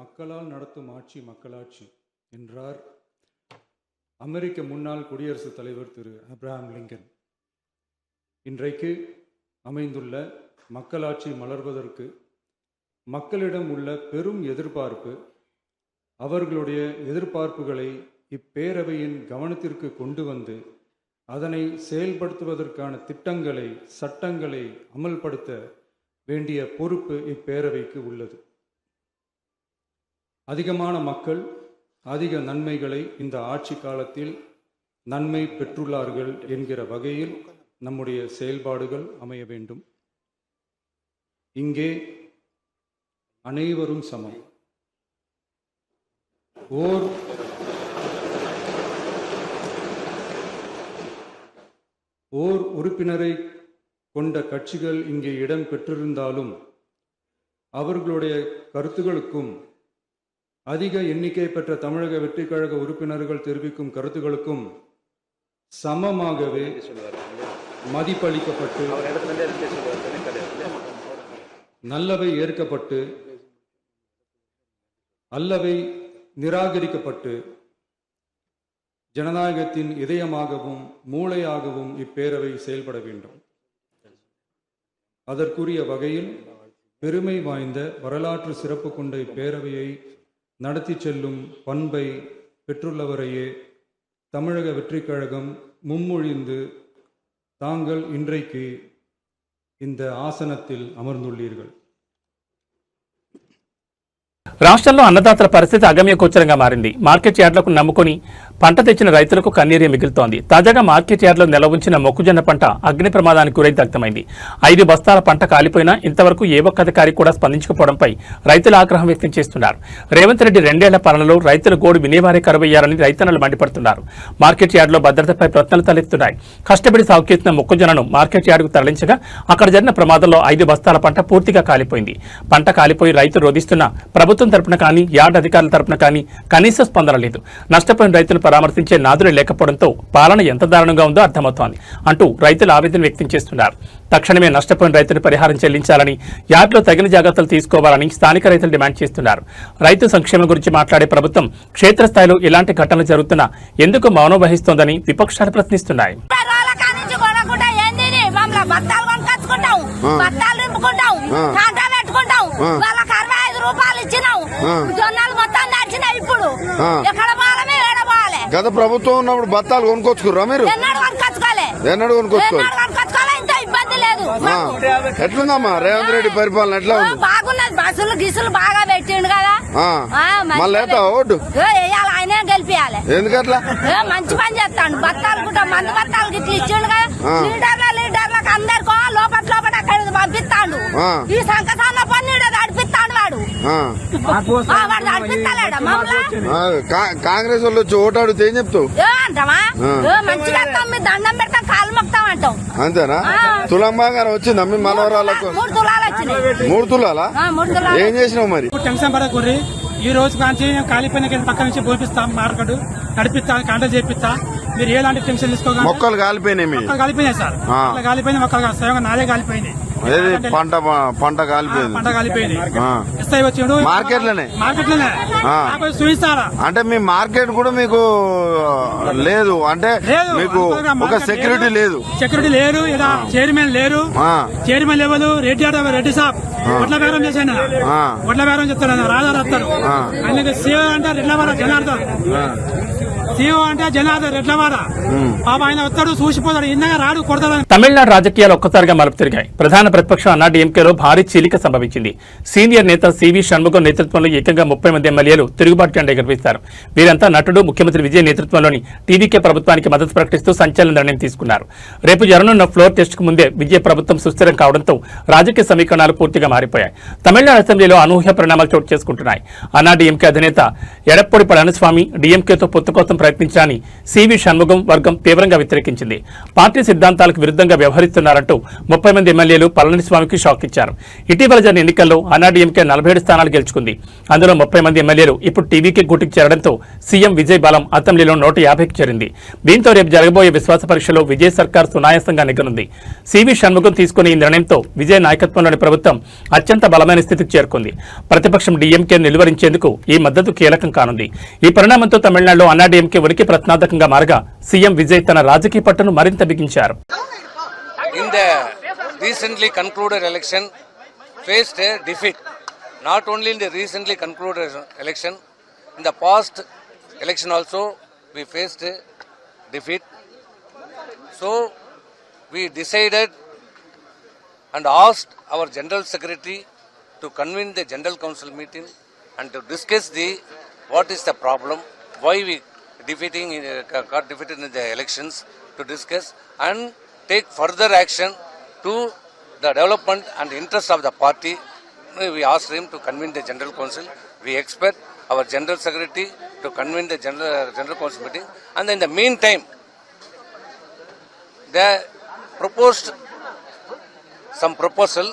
மக்களால் நடத்தும் ஆட்சி மக்களாட்சி என்றார் அமெரிக்க முன்னாள் குடியரசுத் தலைவர் திரு ஆப்ரஹாம் லிங்கன். இன்றைக்கு அமைந்துள்ள மக்களாட்சி மலர்வதற்கு மக்களிடம் உள்ள பெரும் எதிர்பார்ப்பு, அவர்களுடைய எதிர்பார்ப்புகளை இப்பேரவையின் கவனத்திற்கு கொண்டு வந்து அதனை செயல்படுத்துவதற்கான திட்டங்களை, சட்டங்களை அமல்படுத்த வேண்டிய பொறுப்பு இப்பேரவைக்கு உள்ளது. அதிகமான மக்கள் அதிக நன்மைகளை இந்த ஆட்சி காலத்தில் நன்மை பெற்றுள்ளார்கள் என்கிற வகையில் நம்முடைய செயல்பாடுகள் அமைய வேண்டும். இங்கே அனைவரும் சமம். ஓர் உறுப்பினரை கொண்ட கட்சிகள் இங்கே இடம் பெற்றிருந்தாலும் அவர்களுடைய கருத்துகளுக்கும் அதிக எண்ணிக்கை பெற்ற தமிழக வெற்றி கழக உறுப்பினர்கள் தெரிவிக்கும் கருத்துகளுக்கும் சமமாகவே மதிப்பளிக்கப்பட்டு நல்லவை ஏற்கப்பட்டு அல்லவை நிராகரிக்கப்பட்டு ஜனநாயகத்தின் இதயமாகவும் மூளையாகவும் இப்பேரவை செயல்பட வேண்டும். அதற்குரிய வகையில் பெருமை வாய்ந்த வரலாற்று சிறப்பு கொண்ட இப்பேரவையை நடத்தி செல்லும் பண்பை பெற்றுள்ளவரையே தமிழக வெற்றிக் கழகம் முன்மொழிந்து தாங்கள் இன்றைக்கு இந்த ஆசனத்தில் அமர்ந்துள்ளீர்கள். రాష్ట్రంలో అన్నదాతల పరిస్థితి అగమ్యగోచరంగా మారింది. మార్కెట్ యార్డులకు నమ్ముకుని పంట తెచ్చిన రైతులకు కన్నీరే మిగులుతోంది. తాజాగా మార్కెట్ యార్డులో నిల్వ ఉంచిన మొక్కజొన్న పంట అగ్ని ప్రమాదానికి గురై దగ్ధమైంది. 5 బస్తాల పంట కాలిపోయినా ఇంతవరకు ఏ ఒక్క అధికారి కూడా స్పందించకపోవడంపై రైతులు ఆగ్రహం వ్యక్తం చేస్తున్నారు. రేవంత్ రెడ్డి 2 ఏళ్ల పాలనలో రైతుల గోడు వినేవారే కరువయ్యారని రైతన్నలు మండిపడుతున్నారు. మార్కెట్ యార్డులో భద్రతపై ప్రశ్నలు తలెత్తున్నాయి. కష్టపడి సాగు చేసిన మొక్కజొన్నను మార్కెట్ యార్డుకు తరలించగా అక్కడ జరిగిన ప్రమాదంలో 5 బస్తాల పంట పూర్తిగా కాలిపోయింది. పంట కాలిపోయి రైతు రోధిస్తున్న ప్రభుత్వం తరపున కానీ యార్డ్ అధికారుల తరపున కానీ కనీస స్పందన లేదు. నష్టపోయిన రైతులను పరామర్శించే నాదులే లేకపోవడంతో పాలన ఎంత దారుణంగా ఉందో అర్థమవుతోంది అంటూ రైతులు ఆవేదన వ్యక్తం చేస్తున్నారు. తక్షణమే నష్టపోయిన రైతులు పరిహారం చెల్లించాలని, యార్డులో తగిన జాగ్రత్తలు తీసుకోవాలని స్థానిక రైతులు డిమాండ్ చేస్తున్నారు. రైతు సంక్షేమం గురించి మాట్లాడే ప్రభుత్వం క్షేత్రస్థాయిలో ఇలాంటి ఘటనలు జరుగుతున్నా ఎందుకు మౌనం వహిస్తోందని విపక్షాలు ప్రశ్నిస్తున్నాయి. గత ప్రభుత్వం ఉన్నప్పుడు బత్తాలు కొనుక్కొచ్చుకుర్రా మీరు? ఎన్నడూ కొనుక్కొచ్చుకోవాలి. ఎట్లుందమ్మా రేవంత్ రెడ్డి పరిపాలన ఎట్లా ఉంది? బాగున్నది. బస్సులు గిసులు బాగా పెట్టిండు కదా. మళ్ళీ ఓటు ఆయనే గెలిపియాలి. ఎందుకట్లా? మంచి పని చేస్తాడు. బత్తాలు కూడా మందు బత్తాలు గిట్లు ఇచ్చిండు కదా. లీడర్లకు అందరికో లోపల అక్కడ పంపిస్తాడు. ఈ సంకసాల పని నడిపిస్తాడు వాడు. వాడు నడిపిస్తాడా మమ్మల్ని? కాంగ్రెస్ వాళ్ళు వచ్చి ఓటు అడిగితే ఏం చెప్తావు? అంటావా? మంచిగా మీరు దండం పెడతాం, కాలు మొక్తాం అంటాం. అంతేనా? తులం బంగారం వచ్చిందా మీ మనవరాలకు? 3 తులాలు వచ్చినాయి. 3 తులాలా? 3 తులాలు. ఏం చేసినావు మరి? టెన్షన్ పడకూరి. ఈ రోజు కాంచి కాలిపోయిన పక్క నుంచి పోపిస్తాం, మార్కెట్ నడిపిస్తా, కాంటలు చేపిస్తా. మీరు ఎలాంటి టెన్షన్ తీసుకోగా. మొక్కలు కాలిపోయినాయి. కాలిపోయినాయి సార్. కాలిపోయినాయి మొక్కలు కాదు, స్వయంగా నాదే కాలిపోయింది. పంట కాలిపోయింది. ఎస్ఐ వచ్చిండు మార్కెట్ లోనే చూపిస్తారా? అంటే మీ మార్కెట్ కూడా మీకు లేదు, అంటే మీకు ఒక సెక్యూరిటీ లేదు. సెక్యూరిటీ లేరు, చైర్మన్ లేరు. చైర్మన్ లెవెల్ రెడ్డి సాబ్ ఒట్ల బేరం చేశాను. ఒట్ల బేరం చెప్తాను, రాజా వస్తారు. ఆయనకి సీఓ అంటే రెడ్లవాడ జనార్దన్. సీఓ అంటే జనార్దన్ రెడ్లవాడ. పాప ఆయన వస్తాడు, చూసిపోతాడు, ఇందాక రాడు, కొడతాడు. తమిళనాడు రాజకీయాలు ఒక్కసారిగా మలుపు తిరిగాయి. ప్రధాన ప్రతిపక్షం అన్నాడీఎంకేలో భారీ చీలిక సంభవించింది. సీనియర్ నేత సివి షణ్ముగం నేతృత్వంలో ఏకంగా 30 మంది ఎమ్మెల్యేలు తిరుగుబాటు జెండా ఎగురవేశారు. వీరంతా నటుడు ముఖ్యమంత్రి విజయ్ నేతృత్వంలోని టీవీకే ప్రభుత్వానికి మద్దతు ప్రకటిస్తూ సంచలన నిర్ణయం తీసుకున్నారు. రేపు జరగనున్న ఫ్లోర్ టెస్ట్ కు ముందే విజయ్ ప్రభుత్వం సుస్థిరం కావడంతో రాజకీయ సమీకరణాలు పూర్తిగా మారిపోయాయి. తమిళనాడు అసెంబ్లీలో అనూహ్య పరిణామాలు చోటు చేసుకుంటున్నాయి. అన్నాడీఎంకే అధినేత ఎడప్పొడి పళనిస్వామి డీఎంకేతో పొత్తు కోసం ప్రయత్నించాలని సివి షణ్ముగం వర్గం తీవ్రంగా వ్యతిరేకించింది. పార్టీ సిద్ధాంతాలకు విరుద్ధంగా వ్యవహరిస్తున్నారంటూ 30 మంది ఎమ్మెల్యేలు పళనిస్వామికి షాక్ ఇచ్చారు. ఇటీవల జరిగిన ఎన్నికల్లో అన్నాడీఎంకే 47 స్థానాలు గెలుచుకుంది. అందులో 30 మంది ఎమ్మెల్యేలు ఇప్పుడు టీవీకే గూటికి చేరడంతో సీఎం విజయ్ బలం అసెంబ్లీలో 150కి చేరింది. దీంతో రేపు జరగబోయే విశ్వాస పరీక్షలో విజయ్ సర్కార్ సునాయాసంగా నెగ్గనుంది. సివి షణ్ముగం తీసుకున్న ఈ నిర్ణయంతో విజయ్ నాయకత్వంలోని ప్రభుత్వం అత్యంత బలమైన స్థితికి చేరుకుంది. ప్రతిపక్షం డీఎంకే నిలువరించేందుకు ఈ మద్దతు కీలకం కానుంది. ఈ పరిణామంతో తమిళనాడులో అన్నాడీఎంకే ఉనికి ప్రశ్నార్థకంగా మారగా సీఎం విజయ్ తన రాజకీయ పట్టును మరింత బిగించారు. In the recently concluded election, faced a defeat. Not only in the recently concluded election, in the past election also we faced a defeat. So we decided and asked our General Secretary to convene the General Council meeting and to discuss what is the problem, why we got defeated in the elections, to discuss and take further action to the development and interest of the party. We asked him to convene the General Council. We expect our General Secretary to convene the General Council meeting. And in the meantime, the proposed some proposal,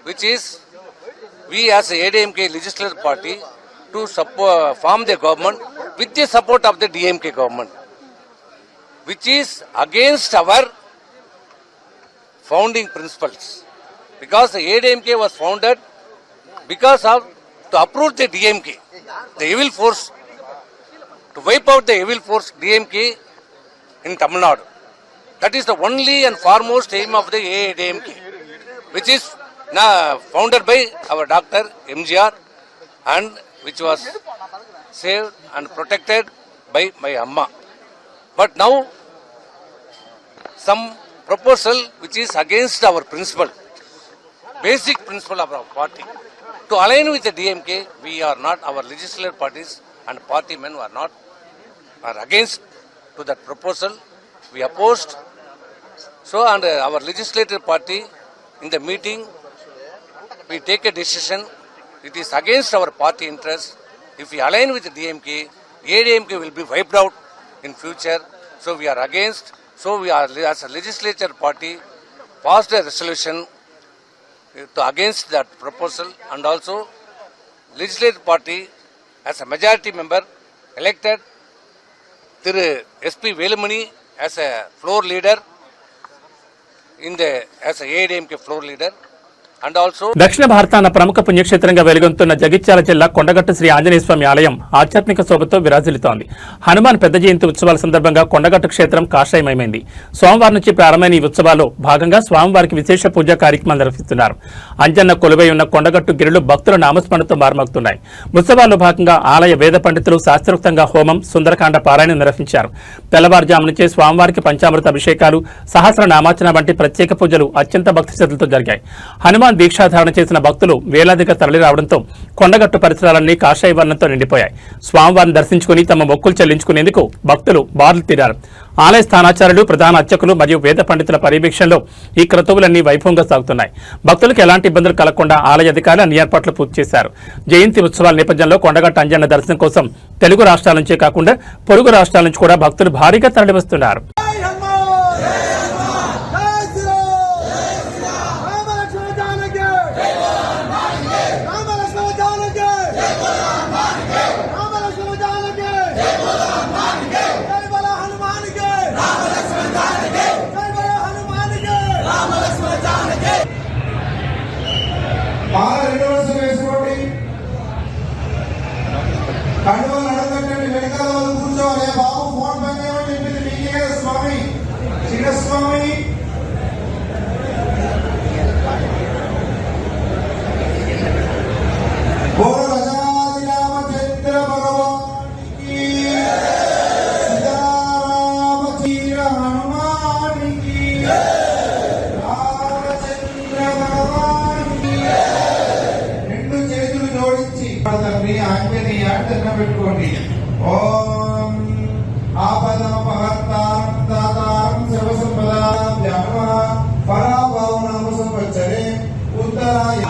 which is we as a ADMK legislative party to form the government with the support of the DMK government, which is against our founding principles. Because the ADMK was founded because of to uproot the DMK, the evil force, to wipe out the evil force DMK in Tamil Nadu. That is the only and foremost aim of the ADMK, which is now founded by our Dr. MGR and which was saved and protected by my Amma. But now some proposal which is against our principle, basic principle of our party. To align with the DMK, we are not, our legislative parties and party men are against to that proposal. We opposed. So, and our legislative party in the meeting, we take a decision. It is against our party interest. If we align with the DMK, ADMK will be wiped out in future. So, we are against. So, we are as a legislature party passed a resolution against that proposal, and also legislative party as a majority member elected Thiru SP Velumani as a floor leader as a ADMK floor leader, and also దక్షిణ భారతాన ప్రముఖ పుణ్యక్షేత్రంగా వెలుగొందుతున్న జగిత్యాల జిల్లా కొండగట్టు శ్రీ ఆంజనేయ స్వామి ఆలయం ఆధ్యాత్మిక శోభతో విరాజిల్లుతోంది. హనుమాన్ పెద్ద జయంతి ఉత్సవాల సందర్భంగా కొండగట్టు క్షేత్రం కాషాయమయమైంది. సోమవారం నుంచి ప్రారంభమైన ఈ ఉత్సవాల్లో భాగంగా స్వామివారికి విశేష పూజా కార్యక్రమాలు నిర్వహిస్తున్నారు. అంజన్న కొలువై ఉన్న కొండగట్టు గిరులు భక్తుల నామస్మరణతో మారుమోగుతున్నాయి. ఉత్సవాల్లో భాగంగా ఆలయ వేద పండితులు శాస్త్రోక్తంగా హోమం, సుందరకాండ పారాయణం నిర్వహించారు. తెల్లవారుజాము నుంచే స్వామివారికి పంచామృత అభిషేకాలు, సహస్ర నామార్చన వంటి ప్రత్యేక పూజలు అత్యంత భక్తి శ్రద్ధలతో జరిగాయి. హనుమాన్ దీక్షాధారణ చేసిన భక్తులు వేలాదిగా తరలి రావడంతో కొండగట్టు పరిసరాలన్నీ కాషాయ వర్ణంతో నిండిపోయాయి. స్వామివారిని దర్శించుకుని తమ మొక్కులు చెల్లించుకునేందుకు భక్తులు బారులు తీరారు. ఆలయ స్థానాచారులు, ప్రధాన అర్చకులు మరియు వేద పండితుల పర్యవేక్షణలో ఈ క్రతువులన్నీ వైభవంగా సాగుతున్నాయి. భక్తులకు ఎలాంటి ఇబ్బందులు కలగకుండా ఆలయ అధికారులు అన్ని ఏర్పాట్లు పూర్తి చేశారు. జయంతి ఉత్సవాల నేపథ్యంలో కొండగట్టు అంజన్న దర్శనం కోసం తెలుగు రాష్ట్రాల నుంచే కాకుండా పొరుగు రాష్ట్రాల నుంచి కూడా భక్తులు భారీగా తరలివస్తున్నారు. కండువలు అడగండి, వెనకాల వాళ్ళు కూర్చోవాలి. బాబు ఫోన్ పని చేయమని చెప్పింది మీకే కదా స్వామి, చిన్నస్వామి. ఓ రజాది రామచంద్ర భగవానికి, సీతారామచీర హనుమానికి, రామచంద్ర భగవానికి. రెండు చేతులు జోడించి తండ్రి ఆంజనేయ దండం పెట్టుకోండి. ఓం ఆపదమపహర్తారం దాతారం సర్వసంపదాం వ్యామ పరాభావనామ సంవత్సరే ఉత్తరాయ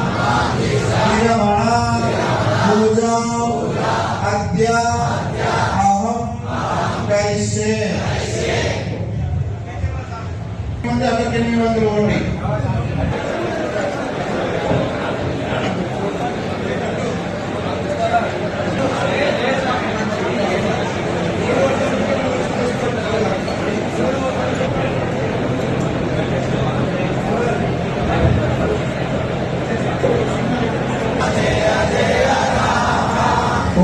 నిరమణ పూజా అద్య అహం కరిష్యే. అందరికీ నివందనలు.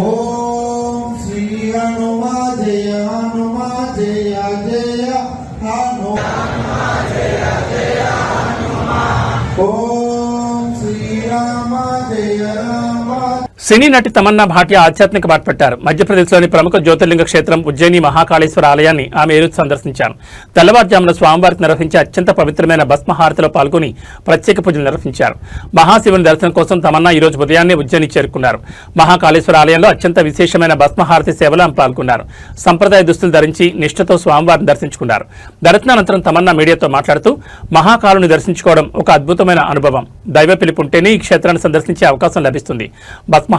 ఓం శ్రీ హనుమా జయ హనుమా జయ జయ హనుమా. ఓం శ్రీరామ జయ రామ. సినీ నటి తమన్నా భాటియా ఆధ్యాత్మిక బాట పట్టారు. మధ్యప్రదేశ్లోని ప్రముఖ జ్యోతిర్లింగ క్షేత్రం ఉజ్జయిని మహాకాళేశ్వర ఆలయాన్ని ఆమె ఈరోజు సందర్శించారు. తెల్లవారుజామున స్వామివారికి నిర్వహించే అత్యంత పవిత్రమైన భస్మహారతిలో పాల్గొని ప్రత్యేక పూజలు నిర్వహించారు. మహాశివుని దర్శనం కోసం తమన్నా ఈరోజు ఉదయాన్నే ఉజ్జయిని చేరుకున్నారు. మహాకాళేశ్వర ఆలయంలో అత్యంత విశేషమైన భస్మహారతి సేవలో ఆమె పాల్గొన్నారు. సంప్రదాయ దుస్తులు ధరించి నిష్ఠతో స్వామివారిని దర్శించుకున్నారు. దర్శనానంతరం తమన్నా మీడియాతో మాట్లాడుతూ మహాకాళుని దర్శించుకోవడం ఒక అద్భుతమైన అనుభవం. దైవ పిలుపుంటేనే ఈ క్షేత్రాన్ని సందర్శించే అవకాశం లభిస్తుంది. భస్మ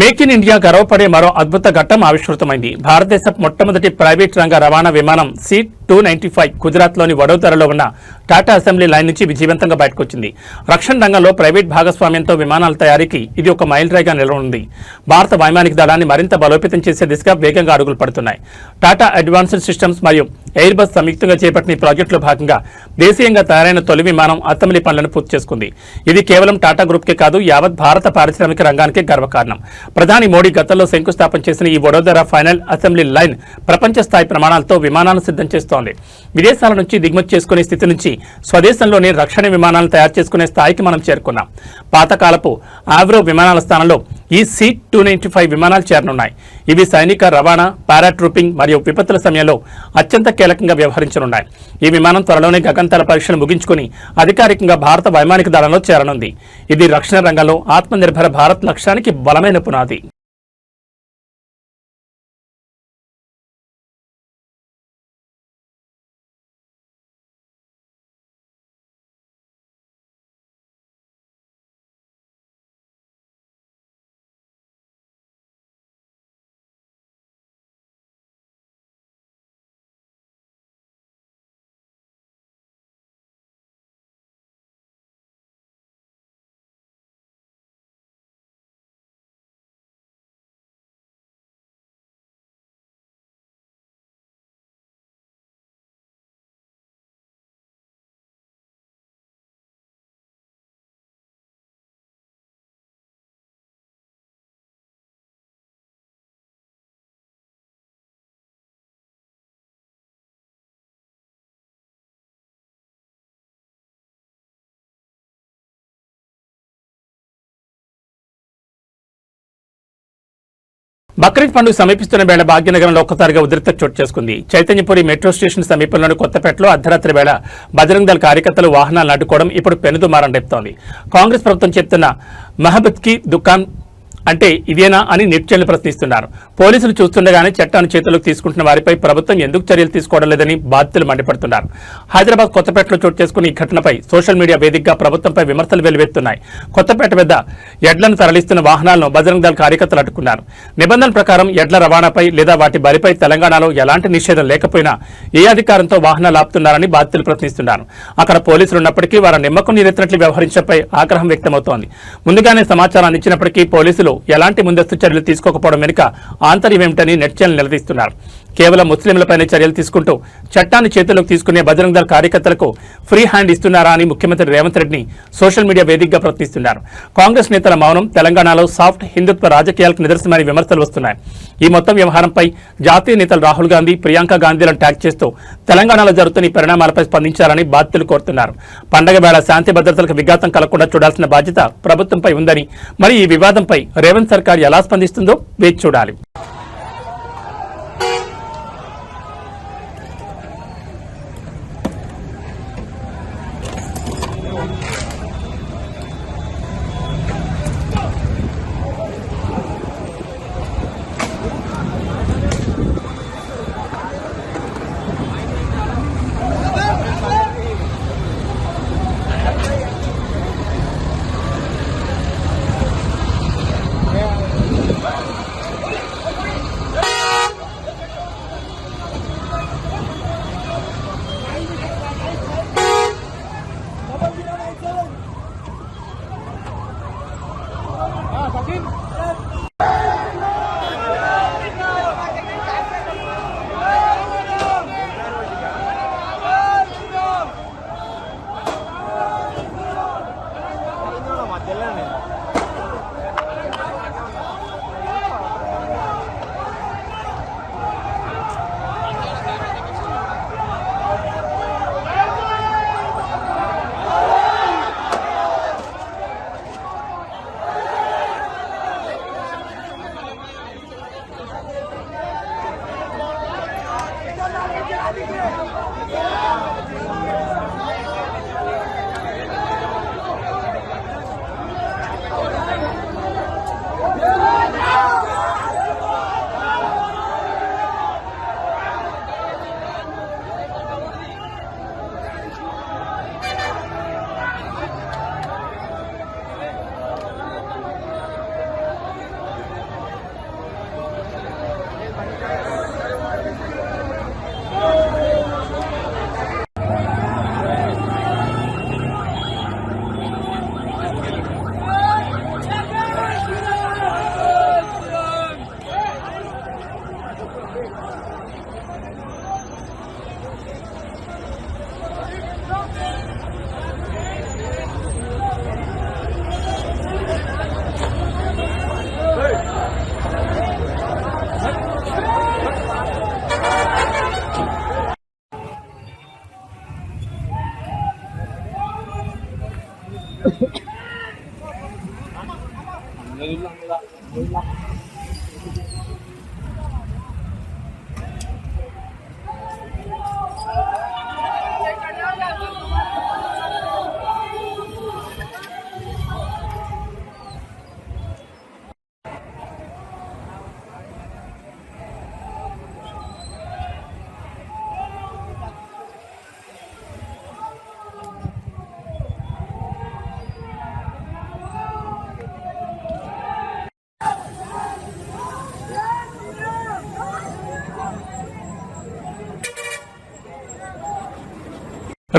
మేక్ ఇన్ ఇండియా గర్వపడే మరో అద్భుత ఘట్టం ఆవిష్కృతమైంది. భారతదేశ మొట్టమొదటి ప్రైవేట్ రంగ రవాణా విమానం C-295 గుజరాత్లోని వడోదరలో ఉన్న టాటా అసెంబ్లీ లైన్ నుంచి విజయవంతంగా బయటకొచ్చింది. రక్షణ రంగంలో ప్రైవేట్ భాగస్వామ్యంతో విమానాల తయారీకి ఇది ఒక మైలురాయిగా నిలవనుంది. భారత వైమానిక దళాన్ని మరింత బలోపేతం చేసే దిశగా వేగంగా అడుగులు పడుతున్నాయి. టాటా అడ్వాన్స్డ్ సిస్టమ్స్ మరియు ఎయిర్ బస్ సంయుక్తంగా చేపట్టిన ఈ ప్రాజెక్టులో భాగంగా దేశీయంగా తయారైన తొలి విమానం అసెంబ్లీ పనులను పూర్తి చేసుకుంది. ఇది కేవలం టాటా గ్రూప్కే కాదు, యావత్ భారత పారిశ్రామిక రంగానికి గర్వకారణం. ప్రధాని మోడీ గతంలో శంకుస్థాపన చేసిన ఈ వడోదర ఫైనల్ అసెంబ్లీ లైన్ ప్రపంచ స్థాయి ప్రమాణాలతో విమానాలను సిద్ధం చేస్తోంది. విదేశాల నుంచి దిగుమతి చేసుకునే స్థితి నుంచి స్వదేశంలోనే రక్షణ విమానాలను తయారు చేసుకునే స్థాయికి మనం చేరుకున్నాం. పాతకాలపు ఆవ్రో విమానాల స్థానంలో ఈ C-295 విమానాలు చేరనున్నాయి. ఇవి సైనిక రవాణా, పారాట్రూపింగ్ మరియు విపత్తుల సమయంలో అత్యంత కీలకంగా వ్యవహరించనున్నాయి. ఈ విమానం త్వరలోనే గగనతల పరీక్షలు ముగించుకుని అధికారికంగా భారత వైమానిక దళంలో చేరనుంది. ఇది రక్షణ రంగంలో ఆత్మనిర్భర భారత్ లక్ష్యానికి బలమైన పునాది. బక్రీద్ పండుగ సమీపిస్తున్న వేళ భాగ్యనగరంలో ఒక్కసారిగా ఉద్రిక్తత చోటు చేసుకుంది. చైతన్యపురి మెట్రో స్టేషన్ సమీపంలోని కొత్తపేటలో అర్ధరాత్రి వేళ బజరంగ్ దళ్ కార్యకర్తలు వాహనాలను అడ్డుకోవడం ఇప్పుడు పెనుదుమారం రేపుతోంది. కాంగ్రెస్ ప్రభుత్వం చెప్తున్న మహబత్ కి దుకాన్ అంటే ఇదేనా అని నెటిజన్లు ప్రశ్నిస్తున్నారు. పోలీసులు చూస్తుండగానే చట్టాన్ని చేతుల్లోకి తీసుకుంటున్న వారిపై ప్రభుత్వం ఎందుకు చర్యలు తీసుకోవడం లేదని బాధితులు మండిపడుతున్నారు. హైదరాబాద్ కొత్తపేటలో చోటు చేసుకున్న ఈ ఘటనపై సోషల్ మీడియా వేదికగా ప్రభుత్వంపై విమర్శలు వెల్లువెత్తున్నాయి. కొత్తపేట వద్ద ఎడ్లను తరలిస్తున్న వాహనాలను బజరంగ్ దళ్ కార్యకర్తలు అడ్డుకున్నారు. నిబంధనల ప్రకారం ఎడ్ల రవాణాపై లేదా వాటి బలిపై తెలంగాణలో ఎలాంటి నిషేధం లేకపోయినా ఏ అధికారంతో వాహనాలు ఆపుతున్నారని బాధితులు ప్రశ్నిస్తున్నారు. అక్కడ పోలీసులు ఉన్నప్పటికీ వారి నిమ్మకం నీరెత్తినట్లు వ్యవహరించడంపై ఆగ్రహం వ్యక్తమవుతోంది. ముందుగానే సమాచారం అందించినప్పటికీ పోలీసులు ఎలాంటి ముందస్తు చర్యలు తీసుకోకపోవడం వెనుక ఆంతర్యం ఏమిటని నెటిజన్లు నిలదీస్తున్నారు. కేవలం ముస్లింలపైనే చర్యలు తీసుకుంటూ చట్టాన్ని చేతుల్లోకి తీసుకునే బజరంగ్ దళ్ కార్యకర్తలకు ఫ్రీ హ్యాండ్ ఇస్తున్నారా అని ముఖ్యమంత్రి రేవంత్ రెడ్డిని సోషల్ మీడియా వేదికగా ప్రశ్నిస్తున్నారు. కాంగ్రెస్ నేతల మౌనం తెలంగాణలో సాఫ్ట్ హిందుత్వ రాజకీయాలకు నిదర్శనమని విమర్శలు వస్తున్నాయి. ఈ మొత్తం వ్యవహారంపై జాతీయ నేతలు రాహుల్ గాంధీ, ప్రియాంక గాంధీలను ట్యాగ్ చేస్తూ తెలంగాణలో జరుగుతున్న ఈ పరిణామాలపై స్పందించాలని బాధితులు కోరుతున్నారు. పండగ వేళ శాంతి భద్రతలకు విఘాతం కలగకుండా చూడాల్సిన బాధ్యత ప్రభుత్వంపై ఉందని, మరి ఈ వివాదంపై రేవంత్ సర్కార్ ఎలా స్పందిస్తుందో వేచి చూడాలి.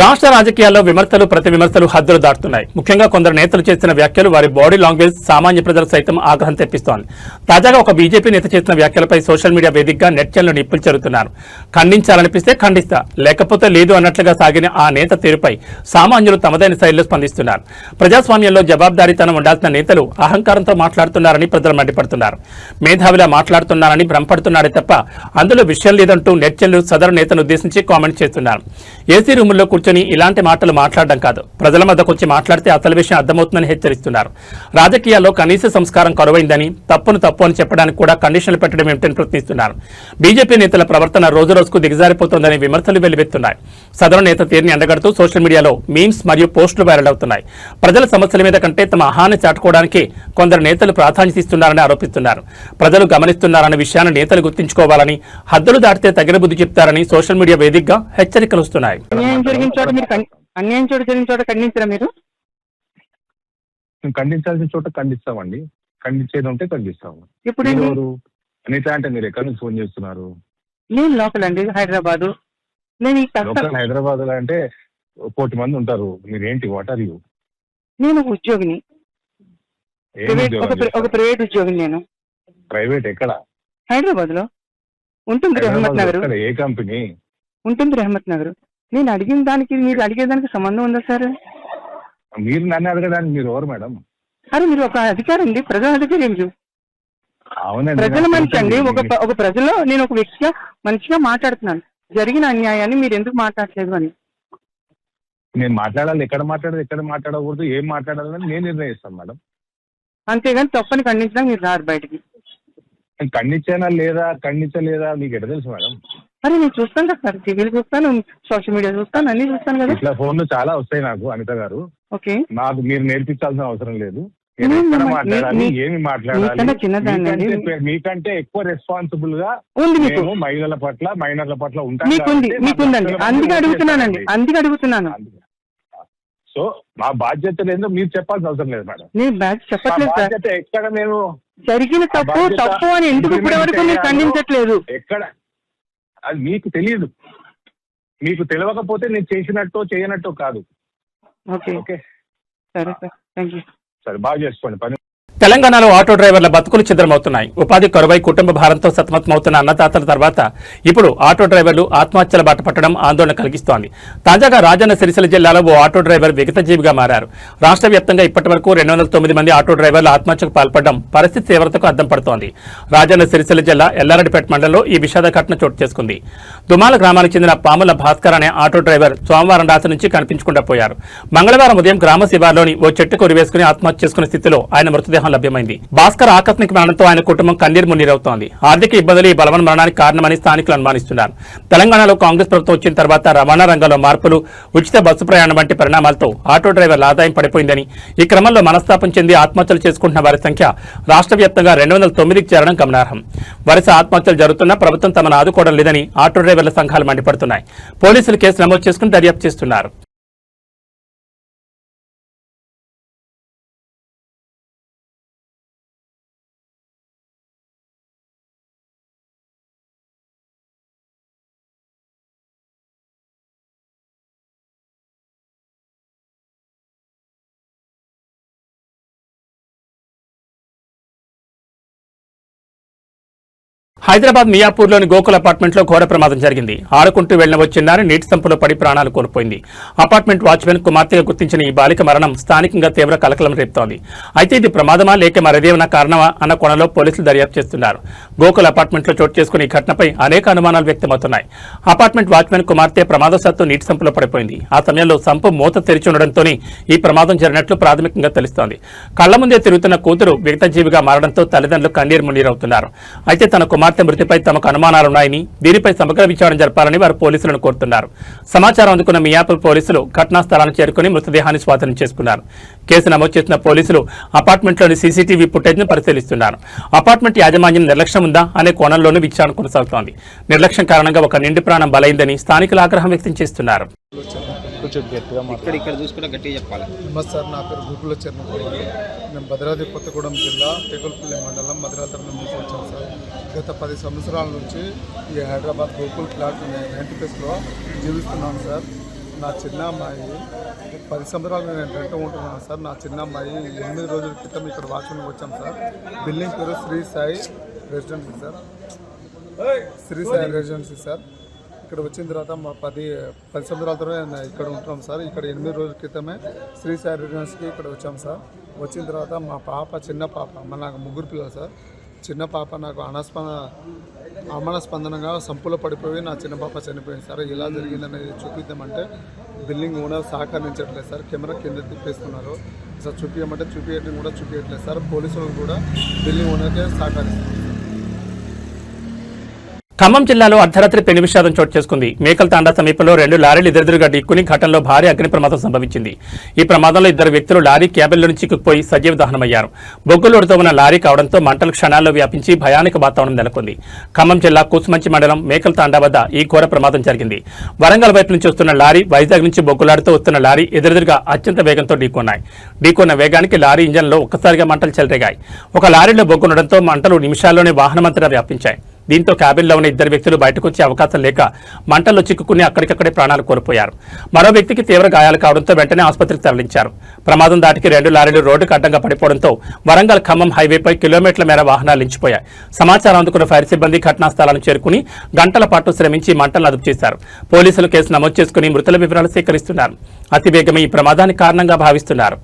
రాష్ట్ర రాజకీయాల్లో విమర్శలు ప్రతి విమర్శలు హద్దులు దాటుతున్నాయి. ముఖ్యంగా కొందరు నేతలు చేసిన వ్యాఖ్యలు వారి బాడీ లాంగ్వేజ్ సామాన్య ప్రజలకు సైతం ఆగ్రహం తెప్పిస్తోంది. తాజాగా ఒక బీజేపీ నేత చేసిన వ్యాఖ్యలపై సోషల్ మీడియా వేదికగా నెట్జన్లు నిప్పులు చెరుతున్నారు. ఖండించాలనిపిస్తే ఖండిస్తా, లేకపోతే లేదు అన్నట్లుగా సాగిన ఆ నేత తీరుపై సామాన్యులు తమదైన శైలిలో స్పందిస్తున్నారు. ప్రజాస్వామ్యంలో జవాబుదారీతనం ఉండాల్సిన నేతలు అహంకారంతో మాట్లాడుతున్నారని ప్రజలు మండిపడుతున్నారు. మేధావిలా మాట్లాడుతున్నారని భ్రమపడుతున్నారే తప్ప అందులో విషయం లేదంటూ నెట్జన్లు సదరు నేతను ఉద్దేశించి కామెంట్ చేస్తున్నారు. ఏసీ రూముల్లో కూర్చొని ఇలాంటి మాటలు మాట్లాడడం కాదు, ప్రజల మధ్యకు వచ్చి మాట్లాడితే అసలు విషయం అర్థమవుతుందని హెచ్చరిస్తున్నారు. రాజకీయాల్లో కనీస సంస్కారం కరువైందని, తప్పును తప్పు అని చెప్పడానికి కూడా కండిషన్లు పెట్టడం ఏమిటని ప్రశ్నిస్తున్నారు. బీజేపీ నేతల ప్రవర్తన రోజు రోజుకు దిగజారిపోతోందని విమర్శలు వెల్లువెత్తున్నాయి. సదరు నేత తీరుని ఎండగడుతూ సోషల్ మీడియాలో మీమ్స్ మరియు పోస్టులు వైరల్ అవుతున్నాయి. ప్రజల సమస్యల మీద కంటే తమ అహాన్ని చాటుకోవడానికి కొందరు నేతలు ప్రాధాన్యత ఇస్తున్నారని ఆరోపిస్తున్నారు. ప్రజలు గమనిస్తున్నారన్న విషయాన్ని నేతలు గుర్తుంచుకోవాలని, హద్దులు దాటితే తగిన బుద్ధి చెప్తారని సోషల్ మీడియా వేదికగా హెచ్చరికలు వస్తున్నాయి. అన్యాయం చోట జరిగిన చోట ఖండించరా మీరు? ఖండించాల్సిన చోట ఖండిస్తామండి, ఖండించేది ఉంటే ఖండిస్తాము. ఇప్పుడు అనిత అంటే మీరు ఎక్కడి నుంచి ఫోన్ చేస్తున్నారు? నేను లోకల్ అండి, హైదరాబాద్. నేను లోకల్ హైదరాబాద్ లో అంటే 1,000 మంది ఉంటారు. మీరేంటి, వాట్ ఆర్ యూ? నేను ఒక ఉద్యోగిని, ఒక ప్రైవేట్ ఉద్యోగిని. నేను ప్రైవేట్ ఎక్కడ? హైదరాబాద్ లో ఉంటుంది, రెహమత్ నగర్. ఏ కంపెనీ ఉంటుంది? రెహమత్ నగర్. నేను అడిగిన దానికి మీరు అడిగేదానికి సంబంధం ఉందా సార్? మీరు నన్ను అడగడానికి మీరు ఎవరు మేడం? అరే మీరు ఒక అధికారి అండి, ప్రజల అధికారి. మీరు అవునండి, ప్రజల మనిషి అండి. ఒక ప్రజలో నేను ఒక వ్యక్తిగా మనిషిగా మాట్లాడుతున్నాను. జరిగిన అన్యాయాన్ని మీరు ఎందుకు మాట్లాడలేదు అని. నేను మాట్లాడాలి, ఎక్కడ మాట్లాడకూడదు, ఏం మాట్లాడాలని నేను నిర్ణయిస్తాను మేడం. అంతేగాని తప్పని ఖండించడానికి మీరు రారు బయటికి. ఖండించలేదా మీకు ఎక్కడ తెలుసు మేడం? అరే నేను చూస్తాను కదా సార్, టీవీలు చూస్తాను, సోషల్ మీడియా చూస్తాను, అన్ని చూస్తాను కదా. ఇట్లా ఫోన్లు చాలా వస్తాయి నాకు, అనిత గారు. ఓకే, నాకు మీరు నేర్పించాల్సిన అవసరం లేదు. మాట్లాడాలి, ఏమి మాట్లాడాలి, మీకంటే ఎక్కువ రెస్పాన్సిబుల్ గా మేము మహిళల పట్ల, మైనర్ల పట్ల మీకుందండి. అందుకే అడుగుతున్నాను. సో మా బాధ్యత ఏందో మీరు చెప్పాల్సిన అవసరం లేదు మేడం. నేను చెప్పట్లేదు బాధ్యత ఎక్కడ, నేను జరిగిన తప్పు అని ఎందుకు ఇప్పటి వరకు మీరు ఖండించట్లేదు? ఎక్కడ అది మీకు తెలియదు. మీకు తెలియకపోతే నేను చేసినట్టు చేయనట్టు కాదు. ఓకే సరే సార్, థ్యాంక్ యూ. సరే, బాగా చేసుకోండి పని. తెలంగాణలో ఆటో డ్రైవర్ల బతుకులు ఛిద్రమవుతున్నాయి. ఉపాధి కరువై కుటుంబ భారంతో సతమతమవుతున్న అన్నదాతల తర్వాత ఇప్పుడు ఆటో డ్రైవర్లు ఆత్మహత్యల బాట పట్టడం ఆందోళన కలిగిస్తోంది. తాజాగా రాజన్న సిరిసిల్ల జిల్లాలో ఓ ఆటో డ్రైవర్ విగతజీవిగా మారారు. రాష్ట్ర వ్యాప్తంగా ఇప్పటి వరకు 209 మంది ఆటో డ్రైవర్లు ఆత్మహత్యకు పాల్పడడం పరిస్థితి తీవ్రతకు అద్దం పడుతోంది. రాజన్న సిరిసిల్ల జిల్లా ఎల్లారెడ్డిపేట మండలంలో ఈ విషాద ఘటన చోటు చేసుకుంది. దుమాల గ్రామానికి చెందిన పాముల భాస్కర్ అనే ఆటో డ్రైవర్ సోమవారం రాత్రి నుంచి కనిపించకుండా పోయారు. మంగళవారం ఉదయం గ్రామ శివార్లోని ఓ చెట్టు కొరివేసుకుని ఆత్మహత్య చేసుకునే స్థితిలో ఆయన మృతదేహం లభ్యమైంది. భాస్కర్ ఆకస్మిక మరణంతో ఆయన కుటుంబం కన్నీరు మున్నీరవుతోంది. ఆర్థిక ఇబ్బందులు ఈ బలవన్ మరణానికి కారణమని స్థానికులు అనుమానిస్తున్నారు. తెలంగాణలో కాంగ్రెస్ ప్రభుత్వం వచ్చిన తర్వాత రవాణా రంగంలో మార్పులు, ఉచిత బస్సు ప్రయాణం వంటి పరిణామాలతో ఆటో డ్రైవర్ల ఆదాయం పడిపోయిందని, ఈ క్రమంలో మనస్తాపం చెంది ఆత్మహత్యలు చేసుకుంటున్న వారి సంఖ్య రాష్ట్ర వ్యాప్తంగా 209కి చేరడం గమనార్హం. వరుస ఆత్మహత్యలు జరుగుతున్నా ప్రభుత్వం తమను ఆదుకోవడం లేదని ఆటో డ్రైవర్ల సంఘాలు మండిపడుతున్నాయి. పోలీసులు కేసు నమోదు చేసుకుని దర్యాప్తు చేస్తున్నారు. హైదరాబాద్ మియాపూర్లోని గోకుల్ అపార్ట్మెంట్లో ఘోర ప్రమాదం జరిగింది. ఆడుకుంటూ వెళ్లిన ఓ చిన్నారి నీటి సంపులో పడి ప్రాణాలు కోల్పోయింది. అపార్ట్మెంట్ వాచ్మెన్ కుమార్తెగా గుర్తించిన ఈ బాలిక మరణం స్థానికంగా తీవ్ర కలకలం రేపుతోంది. అయితే ఇది ప్రమాదమా లేక మరేదేమైనా కారణమా అన్న కోణంలో పోలీసులు దర్యాప్తు చేస్తున్నారు. గోకుల్ అపార్ట్మెంట్లో చోటు చేసుకున్న ఈ ఘటనపై అనేక అనుమానాలు వ్యక్తమవుతున్నాయి. అపార్ట్మెంట్ వాచ్మెన్ కుమార్తె ప్రమాదవశాత్తు నీటి సంపులో పడిపోయింది. ఆ సమయంలో సంపు మూత తెరిచి ఉండడంతోనే ఈ ప్రమాదం జరిగినట్లు ప్రాథమికంగా తెలుస్తోంది. కళ్ల ముందే తిరుగుతున్న కూతురు విగతజీవిగా మారడంతో తల్లిదండ్రులు కన్నీరు మున్నీరవుతున్నారు. అయితే తన కుమార్తె మృతిపై తమకు అనుమానాలున్నాయని, దీనిపై సమగ్ర విచారణ జరపాలని వారు పోలీసులను కోరుతున్నారు. సమాచారం అందుకున్న మియాపూర్ పోలీసులు ఘటనా స్థలానికి చేరుకుని మృతదేహాన్ని స్వాధీనం చేసుకున్నారు. కేసు నమోదు చేసిన పోలీసులు అపార్ట్మెంట్లోని సీసీటీవీ ఫుటేజ్ను పరిశీలిస్తున్నారు. అపార్ట్మెంట్ యాజమాన్యం నిర్లక్ష్యం ఉందా అనే కోణంలోనూ విచారణ కొనసాగుతోంది. నిర్లక్ష్యం కారణంగా ఒక నిండి ప్రాణం బలైందని స్థానికులు ఆగ్రహం వ్యక్తం చేస్తున్నారు. సార్ నా పేరు గోకుల చర్మపల్లి. నేను భద్రాద్రి కొత్తగూడెం జిల్లా టేకుల్పల్లి మండలం భద్రాద్రి నుంచి వచ్చాను సార్. గత 10 సంవత్సరాల నుంచి ఈ హైదరాబాద్ గోకుల్ ఫ్లాట్ 90+ జీవిస్తున్నాను సార్. నా చిన్న అమ్మాయి 10 సంవత్సరాలు నేను రెంట్ ఉంటున్నాను సార్. నా చిన్న అమ్మాయి 8 రోజుల క్రితం ఇక్కడ వాచ్మెన్కి వచ్చాం సార్. బిల్డింగ్ పేరు Sri Sai residency sir. Sri Sai residency sir. ఇక్కడ వచ్చిన తర్వాత మా 10 సంవత్సరాలతో ఇక్కడ ఉంటున్నాం సార్. ఇక్కడ 8 రోజుల క్రితమే శ్రీ సాయి రెసిడెన్సీకి ఇక్కడ వచ్చాం సార్. వచ్చిన తర్వాత మా పాప, చిన్న పాప, నాకు 3 పిల్లలు సార్. చిన్న పాప నాకు అనుమానాస్పదంగా సంపులో పడిపోయి నా చిన్న పాప చనిపోయింది సార్. ఇలా జరిగిందనేది చూపిద్దామంటే బిల్డింగ్ ఓనర్ సహకరించట్లేదు సార్. కెమెరా కింద తిప్పేస్తున్నారు సార్. చూపించడం కూడా చూపించట్లేదు సార్. పోలీసులు కూడా బిల్డింగ్ ఓనర్కే సహకరిస్తున్నారు. ఖమ్మం జిల్లాలో అర్ధరాత్రి పెను విషాదం చోటు చేసుకుంది. మేకల తాండా సమీపంలో 2 లారీలు ఎదురెదురుగా ఢీక్కుని ఘటనలో భారీ అగ్ని ప్రమాదం సంభవించింది. ఈ ప్రమాదంలో 2 వ్యక్తులు లారీ క్యాబిన్లో చిక్కుకుపోయి సజీవ దహనమయ్యారు. బొగ్గులోడుతో ఉన్న లారీ కావడంతో మంటలు క్షణాల్లో వ్యాపించి భయానక వాతావరణం నెలకొంది. ఖమ్మం జిల్లా కూసుమంచి మండలం మేకల తాండా వద్ద ఈ ఘోర ప్రమాదం జరిగింది. వరంగల్ వైపు నుంచి వస్తున్న లారీ, వైజాగ్ నుంచి బొగ్గులాడుతూ వస్తున్న లారీ ఎదురెదురుగా అత్యంత వేగంతో ఢీకొన్నాయి. ఢీకొన్న వేగానికి లారీ ఇంజన్లో ఒక్కసారిగా మంటలు చెలరేగాయి. ఒక లారీలో బొగ్గుండడంతో మంటలు నిమిషాల్లోనే వాహనమంతటా వ్యాపించాయి. దీంతో క్యాబిన్లో ఉన్న 2 వ్యక్తులు బయటకు వచ్చే అవకాశం లేక మంటల్లో చిక్కుకుని అక్కడికక్కడే ప్రాణాలు కోల్పోయారు. మరో వ్యక్తికి తీవ్ర గాయాలు కావడంతో వెంటనే ఆసుపత్రికి తరలించారు. ప్రమాదం దాటికి 2 లారీలు రోడ్డుకు అడ్డంగా పడిపోవడంతో వరంగల్ ఖమ్మం హైవేపై కిలోమీటర్ల మేర వాహనాలు నిలిచిపోయాయి. సమాచారం అందుకున్న ఫైర్ సిబ్బంది ఘటనా స్థలానికి చేరుకుని గంటల పాటు శ్రమించి మంటలను అదుపు చేశారు. పోలీసులు కేసు నమోదు చేసుకుని మృతుల వివరాలు సేకరిస్తున్నారు. అతివేగమే ఈ ప్రమాదానికి కారణంగా భావిస్తున్నారు.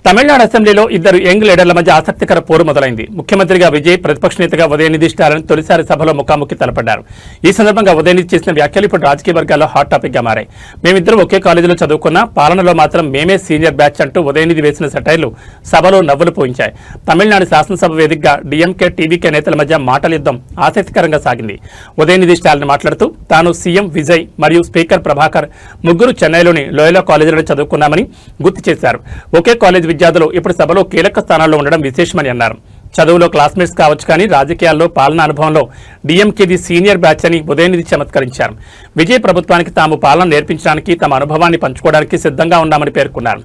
తమిళనాడు అసెంబ్లీలో 2 యంగ్ లీడర్ల మధ్య ఆసక్తికర పోరు మొదలైంది. ముఖ్యమంత్రిగా విజయ్, ప్రతిపక్ష నేతగా ఉదయనిధి స్టాలిన్ తొలిసారి సభలో ముఖాముఖి తలపడ్డారు. ఈ సందర్భంగా ఉదయనిధి చేసిన వ్యాఖ్యలు ఇప్పుడు రాజకీయ వర్గాల్లో హాట్ టాపిక్ గా మారాయి. మేమిద్దరం ఒకే కాలేజీలో చదువుకున్నా, పాలనలో మాత్రం మేమే సీనియర్ బ్యాచ్ అంటూ ఉదయనిధి వేసిన సెటైర్లు సభలో నవ్వులు పోయించాయి. తమిళనాడు శాసనసభ వేదికగా డీఎంకే, టీవీకే నేతల మధ్య మాటల యుద్ధం ఆసక్తికరంగా సాగింది. ఉదయనిధి స్టాలిన్ మాట్లాడుతూ తాను, సీఎం విజయ్ మరియు స్పీకర్ ప్రభాకర్ ముగ్గురు చెన్నైలోని లోయలా కాలేజీలో చదువుకున్నామని గుర్తు చేశారు. ఒకే కాలేజీ విద్యార్థులు ఇప్పుడు సభలో కీలక స్థానాల్లో ఉండడం విశేషమని అన్నారు. చదువులో క్లాస్మేట్స్ కావచ్చు కానీ రాజకీయాల్లో పాలనా అనుభవంలో డీఎంకేది సీనియర్ బ్యాచ్ అని ఉదయనిధి చమత్కరించారు. విజయ ప్రభుత్వానికి తాము పాలన నేర్పించడానికి తమ అనుభవాన్ని పంచుకోవడానికి సిద్ధంగా ఉన్నామని పేర్కొన్నారు.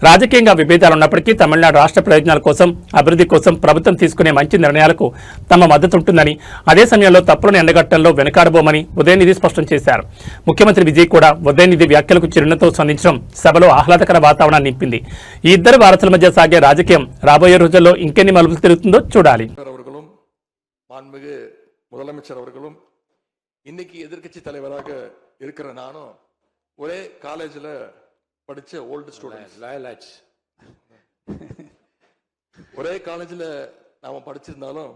రాజకీయంగా విభేదాలున్నప్పటికీ తమిళనాడు రాష్ట్ర ప్రయోజనాల కోసం, అభివృద్ధి కోసం ప్రభుత్వం తీసుకునే మంచి నిర్ణయాలకు తమ మద్దతు ఉంటుందని, అదే సమయంలో తప్పులను ఎండగట్టడంలో వెనుకాడబోమని ఉదయనిధి స్పష్టం చేశారు. ముఖ్యమంత్రి విజయ్ కూడా ఉదయనిధి వ్యాఖ్యలకు చిరునవ్వుతో స్పందించడం సభలో ఆహ్లాదకర వాతావరణాన్ని నింపింది. ఈ ఇద్దరు వారసుల మధ్య సాగే రాజకీయం రాబోయే రోజుల్లో ఇంకెన్ని మలుపులు తిరుగుతుందో చూడాలి. அவர்களும் மாண்புமிகு முதலமைச்சர் அவர்களும் இன்னைக்கு எதிர்க்கட்சி தலைவராக இருக்கிற நானும் ஒரே காலேஜில் படிச்ச ஓல்டு ஸ்டூடெண்ட். ஒரே காலேஜில் நாம படிச்சிருந்தாலும்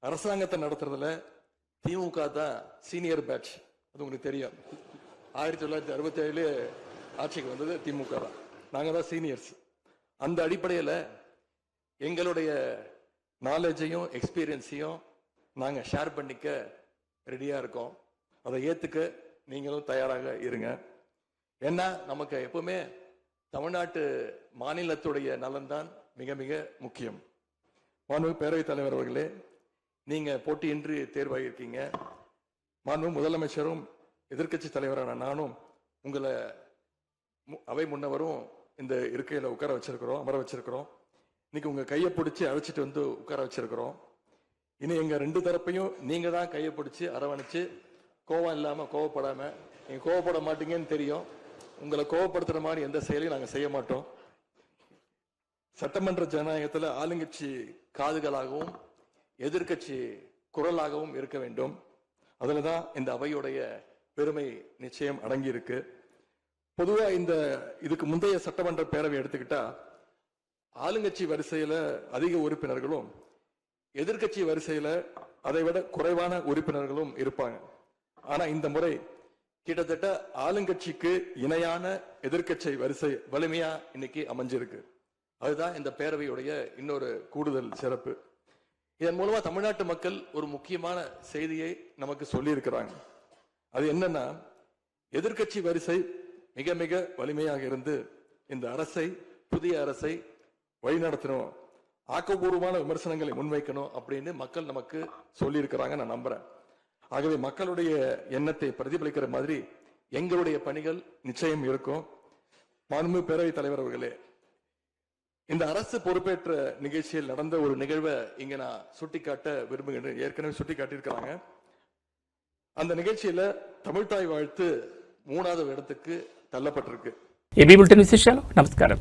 அரசாங்கத்தை நடத்துறதுல திமுக தான் சீனியர் பேட்ச். அது உங்களுக்கு தெரியும். 1967 ஆட்சிக்கு வந்தது திமுக தான். நாங்கள் தான் சீனியர்ஸ். அந்த அடிப்படையில் எங்களுடைய நாலேஜையும் எக்ஸ்பீரியன்ஸையும் நாங்கள் ஷேர் பண்ணிக்க ரெடியாக இருக்கோம். அதை ஏற்றுக்க நீங்களும் தயாராக இருங்க. ஏன்னா நமக்கு எப்பவுமே தமிழ்நாட்டு மாநிலத்துடைய நலன்தான் மிக மிக முக்கியம். மாண்புமிகு பேரவைத் தலைவர் அவர்களே, நீங்கள் போட்டியின்றி தேர்வாகியிருக்கீங்க. மாண்புமிகு முதலமைச்சரும் எதிர்க்கட்சி தலைவரான நானும் உங்களை அவை முன்னவரும் இந்த இருக்கையில் உட்கார வச்சிருக்கிறோம், அமர வச்சிருக்கிறோம். இன்னைக்கு உங்க கையை பிடிச்சி அழைச்சிட்டு வந்து உட்கார வச்சிருக்கிறோம். இனி எங்க ரெண்டு தரப்பையும் நீங்க தான் கையை பிடிச்சி அரவணைச்சு கோவம் இல்லாம கோவப்படாம, நீங்க கோவப்பட மாட்டீங்கன்னு தெரியும். உங்களை கோவப்படுத்துற மாதிரி எந்த செயலையும் நாங்க செய்ய மாட்டோம். சட்டமன்ற ஜனநாயகத்துல ஆளுங்கட்சி காதுகளாகவும் எதிர்கட்சி குரலாகவும் இருக்க வேண்டும். அதுலதான் இந்த அவையுடைய பெருமை நிச்சயம் அடங்கி இருக்கு. பொதுவா இதுக்கு முந்தைய சட்டமன்ற பேரவை எடுத்துக்கிட்டா ஆளுங்கட்சி வரிசையில அதிக உறுப்பினர்களும் எதிர்கட்சி வரிசையில அதை விட குறைவான உறுப்பினர்களும் இருப்பாங்க. ஆனா இந்த முறை கிட்டத்தட்ட ஆளுங்கட்சிக்கு இணையான எதிர்கட்சி வரிசை வலிமையா இன்னைக்கு அமைஞ்சிருக்கு. அதுதான் இந்த பேரவையுடைய இன்னொரு கூடுதல் சிறப்பு. இதன் மூலமா தமிழ்நாட்டு மக்கள் ஒரு முக்கியமான செய்தியை நமக்கு சொல்லி இருக்கிறாங்க. அது என்னன்னா, எதிர்கட்சி வரிசை மிக மிக வலிமையாக இருந்து இந்த அரசை, புதிய அரசை வழிநடத்தணும், ஆக்கப்பூர்வமான விமர்சனங்களை முன்வைக்கணும் அப்படின்னு மக்கள் நமக்கு சொல்லி இருக்கிறாங்க. நான் நம்புறேன். ஆகவே மக்களுடைய எண்ணத்தை பிரதிபலிக்கிற மாதிரி எங்களுடைய பணிகள் நிச்சயம் இருக்கும். மாண்புமிகு பேரவைத் தலைவர் அவர்களே, இந்த அரசு பொறுப்பேற்ற நிகழ்ச்சியில் நடந்த ஒரு நிகழ்வை இங்க நான் சுட்டிக்காட்ட விரும்புகிறேன். ஏற்கனவே சுட்டிக்காட்டியிருக்கிறாங்க. அந்த நிகழ்ச்சியில தமிழ்தாய் வாழ்த்து 3வது இடத்துக்கு தள்ளப்பட்டிருக்கு. ఏబీ బులెటిన్ విశేషాలు. నమస్కారం.